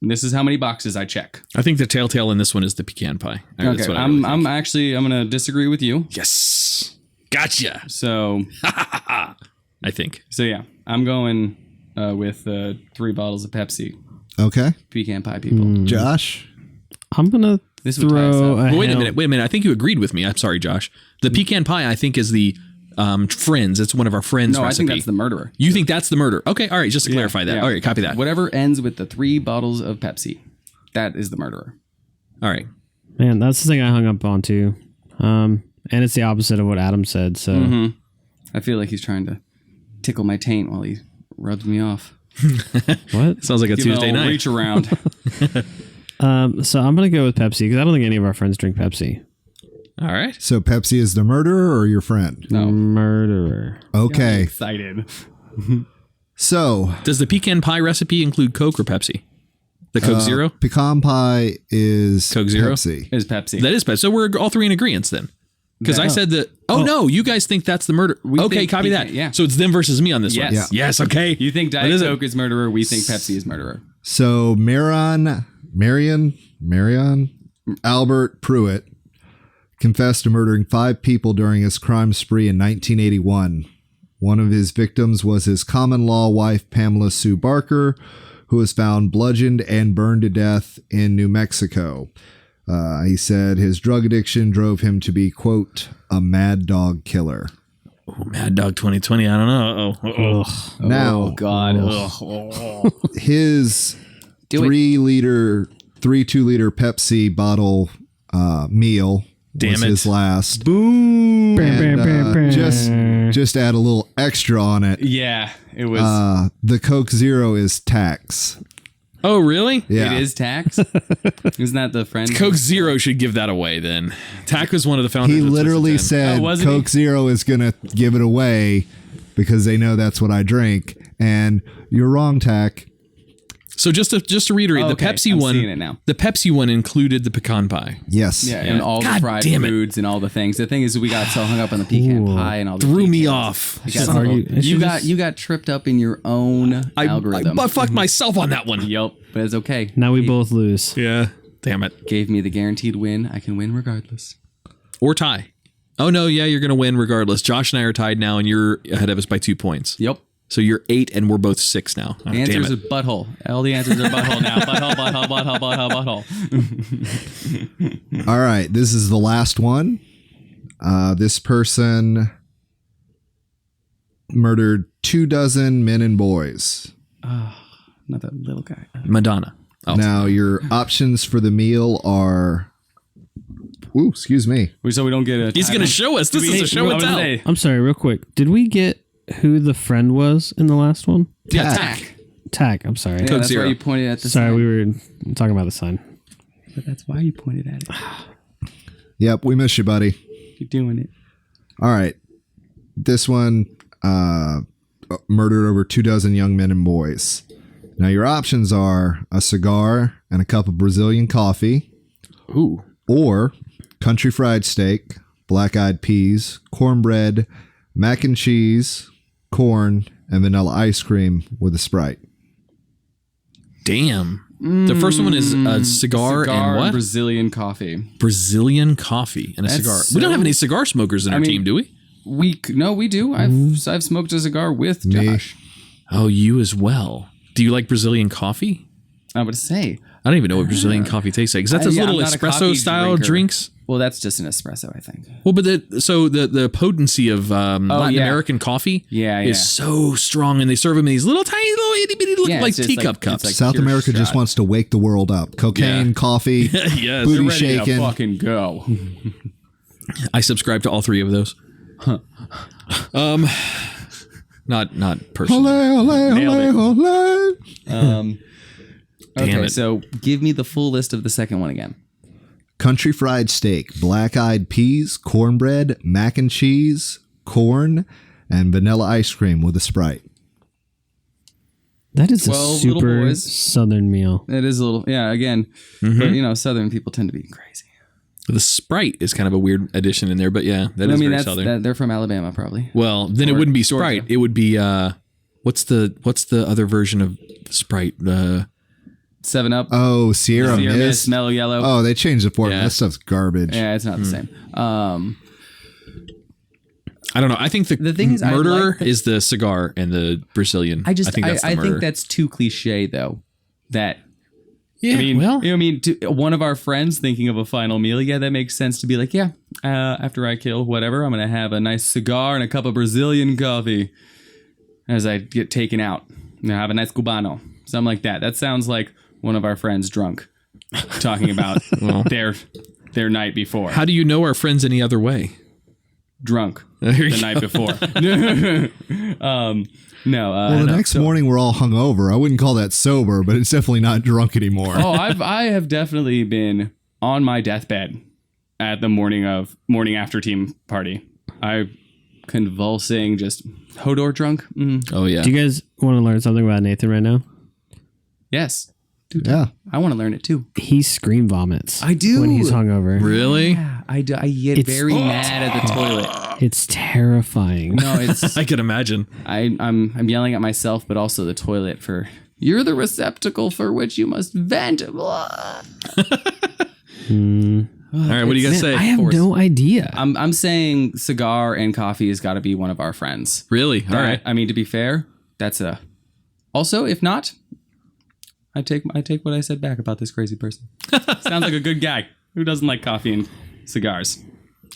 this is how many boxes I check. I think the telltale in this one is the pecan pie. That's Okay, what I really I'm think. going to disagree with you. Yes. Gotcha. So, I think. so yeah, I'm going with 3 bottles of Pepsi. Okay. Pecan pie people. Josh? I'm gonna This would tie us throw. up. A Wait a hell- minute. I think you agreed with me. I'm sorry, Josh. The pecan pie, I think, is the friends. It's one of our friends' No, I recipe. think that's the murderer. You think that's the murder? Okay, all right. Just to clarify that. Yeah. All right, copy that. Whatever ends with the 3 bottles of Pepsi, that is the murderer. All right. Man, that's the thing I hung up on too. And it's the opposite of what Adam said. So I feel like he's trying to tickle my taint while he rubs me off. what? Sounds like a Give it a Tuesday little night. reach around. So I'm gonna go with Pepsi because I don't think any of our friends drink Pepsi. All right. So Pepsi is the murderer or your friend? No. Murderer. Okay. Excited. So Does the pecan pie recipe include Coke or Pepsi? The Coke Zero? pecan pie is Coke Zero? Pepsi. Is Pepsi. That is Pepsi. So we're all three in agreement then. Because I said that. Oh, no, you guys think that's the murder. Okay, think copy pecan- that. yeah. So it's them versus me on this Yes. one. Yeah. Yes, okay. You think What Diet is it? Coke is murderer, we think Pepsi is murderer. So Marion Albert Pruitt confessed to murdering 5 people during his crime spree in 1981. One of his victims was his common-law wife, Pamela Sue Barker, who was found bludgeoned and burned to death in New Mexico. He said his drug addiction drove him to be, quote, a mad dog killer. Oh, Mad Dog 2020. I don't know. Uh-oh. Now, Oh, God. his Do it. 2-liter Pepsi bottle meal Damn was it. his last. Bam, bam, bam, bam. Just add a little extra on it. Yeah, it was. The Coke Zero is tax. Oh, really? Yeah. It is tax. Isn't that the friend? Coke Zero should give that away then. Tach was one of the founders. He of literally Twisted Ten. said Oh, wasn't Coke Zero is going to give it away because they know that's what I drink. And you're wrong, Tach. So just to reiterate, Okay, the Pepsi I'm one, seeing it now. the Pepsi one included the pecan pie. Yes. Yeah, and all God the fried damn it. foods and all the things. The thing is, we got so hung up on the pecan pie and all the Threw me pecans. off. You got, Son of a- It should you got tripped up in your own I algorithm. butt fucked myself on that one. Yep, but it's okay. Now we both lose. Yeah. Damn it. Gave me the guaranteed win. I can win regardless. Or tie. Oh no, yeah, you're gonna win regardless. Josh and I are tied now, and you're ahead of us by 2 points. Yep. So you're 8, and we're both 6 now. Oh, The answer damn is it. butthole. All the answers are butthole now. Butthole. All right. This is the last one. This person murdered 24 men and boys. Not that little guy. Madonna. Oh. Now, your options for the meal are. Ooh, excuse me. So we don't get a. He's gonna show us. This is a show and tell. I'm sorry, real quick. Did we get who the friend was in the last one? Yeah, Tach. Tach. I'm sorry. Yeah, Coke that's Zero. why you pointed at the Sorry, sign. we were talking about the sign. But that's why you pointed at it. Yep, we miss you, buddy. You're doing it. All right. This one murdered over 24 young men and boys. Now, your options are a cigar and a cup of Brazilian coffee, Ooh. or country fried steak, black-eyed peas, cornbread, mac and cheese, corn, and vanilla ice cream with a Sprite. Damn. The first one is a cigar and what? Brazilian coffee. Brazilian coffee and a That's cigar. We don't have any cigar smokers in our mean- team, do we? We do. I've smoked a cigar with Me. Josh. Oh, you as well. Do you like Brazilian coffee? I would say. I don't even know what Brazilian coffee tastes like. Is that those Yeah, little I'm not a espresso coffee style drinker. drinks? Well, that's just an espresso, I think. Well, but the potency of Latin yeah. American coffee Yeah, is so strong, and they serve them in these little tiny, little itty bitty, look Yeah, like it's just teacup like- cups. it's like- South pure America just shot. wants to wake the world up. Cocaine, Yeah. coffee, Yes. booty Ready to shaking. fucking go. I subscribe to all 3 of those. Not personally. Ole, ole, ole, ole. Damn Okay, it. so give me the full list of the second one again. Country fried steak, black-eyed peas, cornbread, mac and cheese, corn, and vanilla ice cream with a Sprite. That is a 12 little super boys. southern meal. It is a little, yeah, again, but Southern people tend to be crazy. The Sprite is kind of a weird addition in there, but yeah, that is very Southern. They're from Alabama, probably. Well, then it wouldn't be Sprite. Georgia. It would be what's the other version of Sprite? 7-Up. Oh, Sierra Mist. Mellow Yellow. Oh, they changed the formula. Yeah. That stuff's garbage. Yeah, it's not the same. I don't know. I think the thing is, I murderer like is the cigar and the Brazilian. I think that's the I murderer. think that's too cliche, though. That yeah. one of our friends thinking of a final meal. Yeah, that makes sense to be like, yeah. After I kill whatever, I'm gonna have a nice cigar and a cup of Brazilian coffee as I get taken out. And have a nice cubano, something like that. That sounds like one of our friends drunk talking about their night before. How do you know our friends any other way? Drunk There you the go. night before. Well, the next morning we're all hungover. I wouldn't call that sober, but it's definitely not drunk anymore. I have definitely been on my deathbed at the morning after team party. I convulsing, just Hodor drunk. Oh yeah. Do you guys want to learn something about Nathan right now? Yes, dude. Yeah. I want to learn it too. He scream vomits. I do. When he's hungover. Really? Yeah, I do. I get very mad at the toilet. It's terrifying. No, it's I could imagine. I'm yelling at myself, but also the toilet for you're the receptacle for which you must vent. Blah. All right, what do you guys say? I have no idea. I'm saying cigar and coffee has got to be one of our friends. Really? All right. I mean, to be fair, that's a. Also, if not, I take what I said back about this crazy person. Sounds like a good guy who doesn't like coffee and cigars.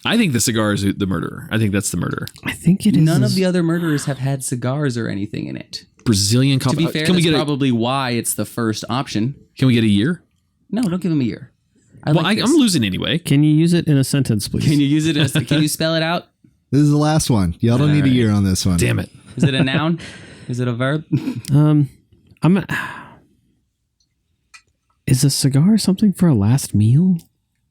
I think the cigar is the murderer. I think that's the murderer. I think it is. None of the other murderers have had cigars or anything in it. Brazilian coffee. To be fair, can we that's get probably why it's the first option. Can we get a year? No, don't give him a year. I'm losing anyway. Can you use it in a sentence, please? Can you use it? Can you spell it out? This is the last one. Y'all don't need a year on this one. Damn it. Is it a noun? Is it a verb? Is a cigar something for a last meal?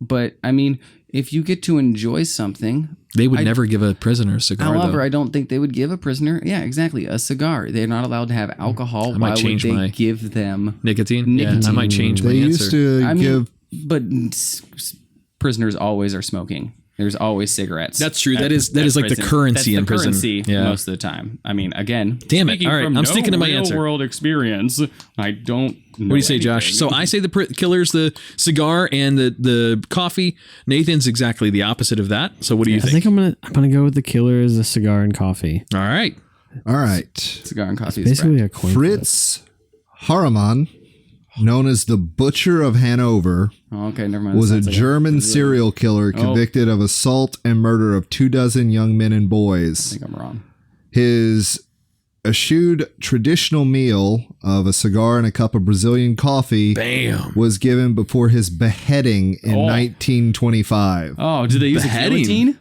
But I mean, if you get to enjoy something, They would never give a prisoner a cigar. however, though. I don't think they would give a prisoner. Yeah, exactly, a cigar. They're not allowed to have alcohol. might Why would change they my- give them? Nicotine? Yeah, I Nicotine. might change my They answer. used to I mean, give. but prisoners always are smoking. There's always cigarettes. That's true. That at is like the prison. currency That's in the prison. currency Yeah. most of the time. I mean, again, Damn it. speaking All right, from I'm sticking to my answer. Real-world experience. I don't. What do you say, Josh? So I say the killer's the cigar and the coffee. Nathan's exactly the opposite of that. So what do you I think? think I'm gonna go with the killer as a cigar and coffee. All right. All right. cigar and coffee. Is Basically friend. a coin flip. Fritz Harriman, known as the Butcher of Hanover, Oh, okay, never mind. was a Sounds like German serial killer convicted of assault and murder of 24 young men and I boys. think I'm wrong. His eschewed traditional meal of a cigar and a cup of Brazilian coffee Bam. was given before his beheading in 1925. Oh, did they use Beheading. a guillotine?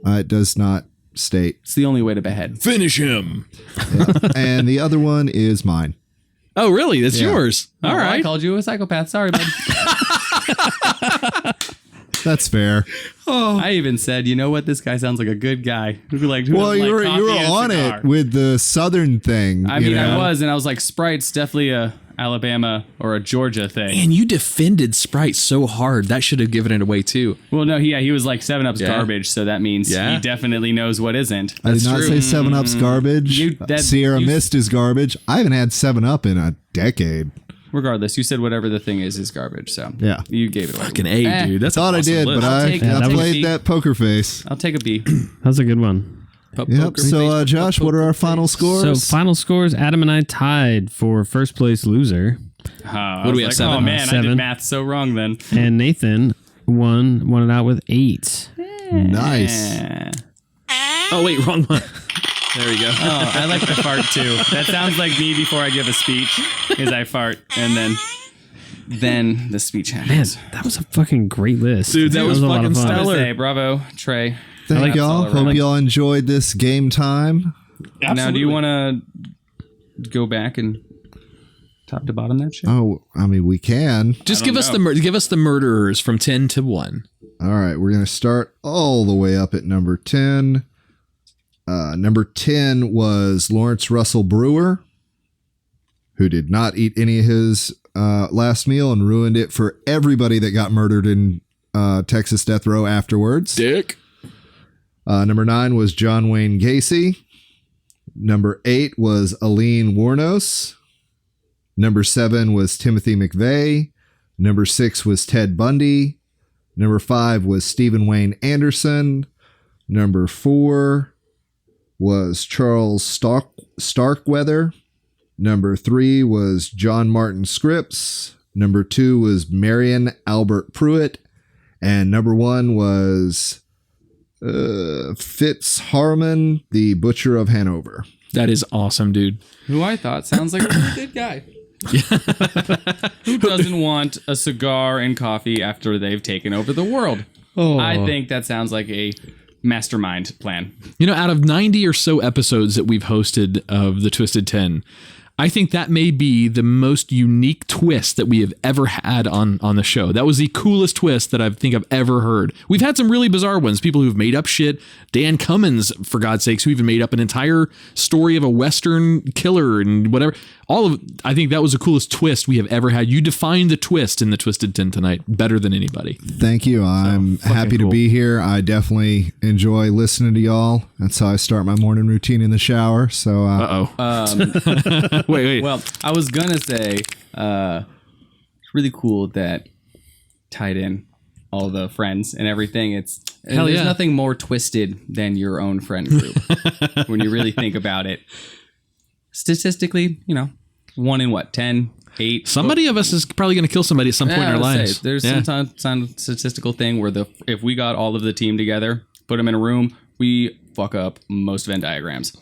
It does not state. It's the only way to behead. Finish him. And the other one is mine. Oh, really? That's Yeah. yours. All I right. called you a psychopath. Sorry, bud. That's fair. I even said, you know what? This guy sounds like a good guy. Who Well, you were on it with the Southern thing. I mean, I was, and I was like, Sprite's definitely a Alabama or a Georgia thing. And you defended Sprite so hard. That should have given it away too. Well, no, he was like 7-Up's Yeah. garbage, so that means Yeah. he definitely knows what isn't. I did not true. say 7-Up's garbage. Sierra Mist is garbage. I haven't had 7-Up in a decade. Regardless, you said whatever the thing is garbage, so Yeah. you gave it away. Fucking A, dude. That's Thought an I awesome did, list. but I take it. I'll take played it. that poker face. I'll take a B. That's a good one. Yep. So, Josh, what are our final scores? So final scores: Adam and I tied for first place loser, What do we have, 7? Oh man, I 7. did math so wrong then. and Nathan won it out with 8. Nice. Eh. Oh, wait, wrong one. There we go. Oh, I like the fart too. That sounds like me before I give a speech. Is I fart and then the speech Man, happens. that was a fucking great list. Dude, that was a lot fucking of fun. stellar. Say, bravo, Trey. Thank y'all. all around. Hope y'all enjoyed this game time. Now, do you want to go back and top to bottom that shit? Oh, I mean, we can. Just give us the murderers from 10 to 1. All right, we're going to start all the way up at number 10. Number 10 was Lawrence Russell Brewer, who did not eat any of his last meal and ruined it for everybody that got murdered in Texas death row afterwards. Dick. Number 9 was John Wayne Gacy. Number 8 was Aline Wuornos. Number 7 was Timothy McVeigh. Number 6 was Ted Bundy. Number 5 was Stephen Wayne Anderson. Number 4 was Charles Starkweather. Number 3 was John Martin Scripps. Number 2 was Marion Albert Pruitt. And number 1 was Fitz Harmon, the Butcher of Hanover. That is awesome, dude. Who I thought sounds like a pretty good guy. Who doesn't want a cigar and coffee after they've taken over the world? Oh. I think that sounds like a mastermind plan. Out of 90 or so episodes that we've hosted of the Twisted 10, I think that may be the most unique twist that we have ever had on the show. That was the coolest twist that I think I've ever heard. We've had some really bizarre ones. People who've made up shit. Dan Cummins, for God's sakes, who even made up an entire story of a Western killer and whatever. I think that was the coolest twist we have ever had. You defined the twist in the Twisted 10 tonight better than anybody. Thank you. I'm happy to be here. I definitely enjoy listening to y'all. That's how I start my morning routine in the shower. So, wait. Well, I was gonna say, it's really cool that tied in all the friends and everything. There's nothing more twisted than your own friend group when you really think about it. Statistically, 1 in 10, 8. Somebody of us is probably going to kill somebody at some point in our lives. There's some statistical thing where if we got all of the team together, put them in a room, we fuck up most Venn diagrams.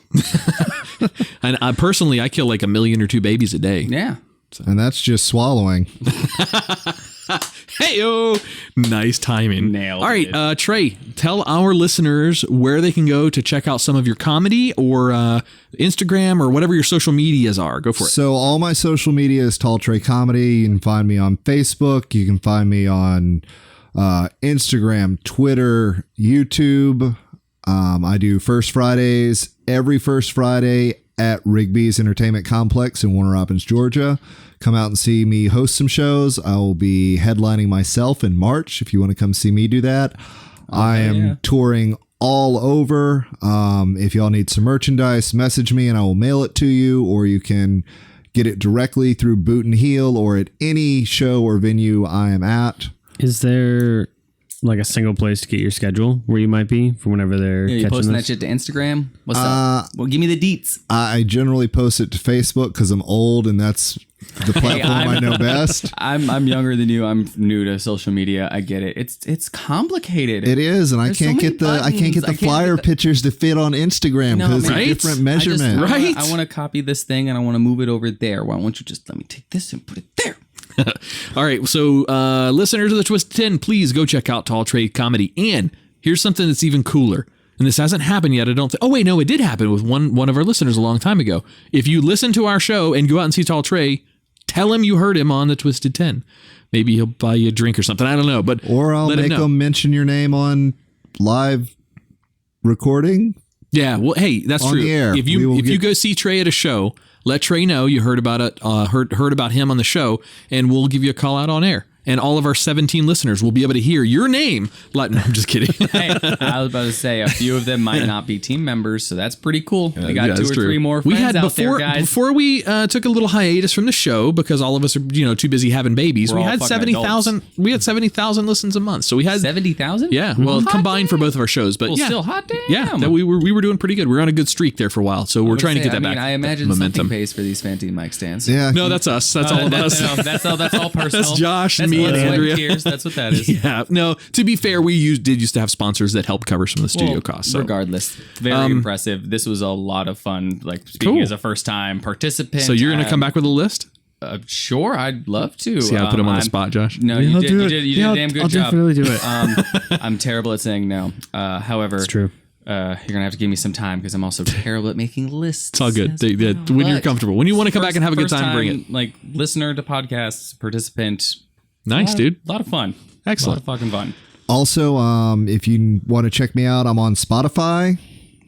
And personally, I kill like 1 million or 2 babies a day. Yeah. And that's just swallowing. Hey-o! Nice timing. Nailed All right, it. Trey, tell our listeners where they can go to check out some of your comedy or Instagram or whatever your social medias are. Go for it. So all my social media is Tall Trey Comedy. You can find me on Facebook. You can find me on Instagram, Twitter, YouTube. I do First Fridays every first Friday at Rigby's Entertainment Complex in Warner Robins, Georgia. Come out and see me host some shows. I will be headlining myself in March if you want to come see me do that. I am touring all over. If y'all need some merchandise, message me and I will mail it to you, or you can get it directly through Boot and Heel or at any show or venue I am at. Is there like a single place to get your schedule where you might be for whenever they're you catching posting this? that shit to Instagram? What's up? Well, give me the deets. I generally post it to Facebook because I'm old and that's the platform I know best. I'm younger than you. I'm new to social media. I get it. It's complicated. It is, and There's I can't so get many the flyer pictures to fit on Instagram because it's a right? different measurement. I want to copy this thing and I want to move it over there. Why won't you just let me take this and put it there? All right, so listeners of the Twisted 10, please go check out Tall Trey Comedy. And here's something that's even cooler. And this hasn't happened yet, I don't think. Oh, wait, no, it did happen with one of our listeners a long time ago. If you listen to our show and go out and see Tall Trey, tell him you heard him on the Twisted 10. Maybe he'll buy you a drink or something. I don't know. Or I'll make him mention your name on live recording. Yeah, well, hey, that's on true. The air. If you go see Trey at a show, let Trey know you heard about it, heard about him on the show, and we'll give you a call out on air. And all of our 17 listeners will be able to hear your name. No, I'm just kidding. Hey, I was about to say a few of them might not be team members, so that's pretty cool. We got 2 or 3 more friends out there, guys. Before we took a little hiatus from the show because all of us are too busy having babies. We're we all had fucking 70,000. We had 70,000 listens a month. So we had 70,000. Yeah, well, combined for both of our shows, but still hot damn. Yeah, we were doing pretty good. We were on a good streak there for a while, so we're trying to get that back. I imagine momentum. something pays for these fancy mic stands. Yeah. No, that's us. That's all of us. No, that's all personal. That's Josh, that's me, and Andrea. Tears. That's what that is. Yeah. No, to be fair, we did used to have sponsors that helped cover some of the studio costs. So. Regardless, very impressive. This was a lot of fun. Like speaking as a first time participant. So you're going to come back with a list? Sure, I'd love to. See how I put him on the spot, Josh? No, Yeah, you did a damn good I'll job. definitely do it. I'm terrible at saying no. However, It's true. You're gonna have to give me some time because I'm also terrible at making lists. It's all good. When you're comfortable, when you want to come back and have a good time, bring it. Like listener to podcasts, participant. Nice, dude. A lot of fun. Excellent. A lot of fucking fun. Also, if you want to check me out, I'm on Spotify.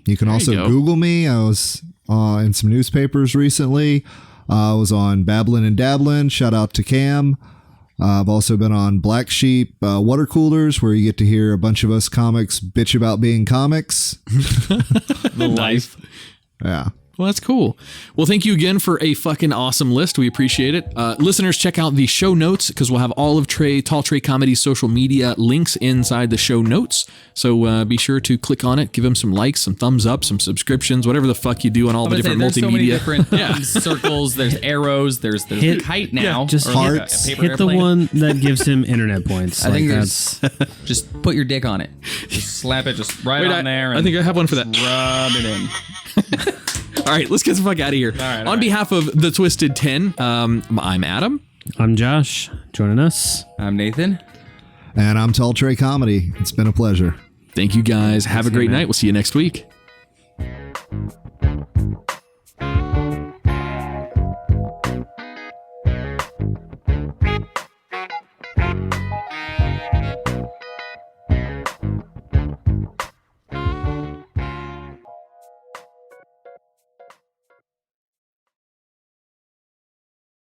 You can also Google me. I was in some newspapers recently. I was on Babblin' and Dabblin'. Shout out to Cam. I've also been on Black Sheep Water Coolers, where you get to hear a bunch of us comics bitch about being comics. The life. Yeah. Well, that's cool. Well, thank you again for a fucking awesome list. We appreciate it. Listeners, check out the show notes because we'll have all of Tall Trey Comedy's social media links inside the show notes. So be sure to click on it, give him some likes, some thumbs up, some subscriptions, whatever the fuck you do on all the different multimedia. There's so many different circles. There's arrows. There's the kite now. Just hearts. Hit the one that gives him internet points. I think that's just put your dick on it. Just slap it just on there. I think I have one for that. Rub it in. All right, let's get the fuck out of here. On behalf of the Twisted 10, I'm Adam. I'm Josh. Joining us. I'm Nathan. And I'm Tall Trey Comedy. It's been a pleasure. Thank you guys. Have a great night. We'll see you next week.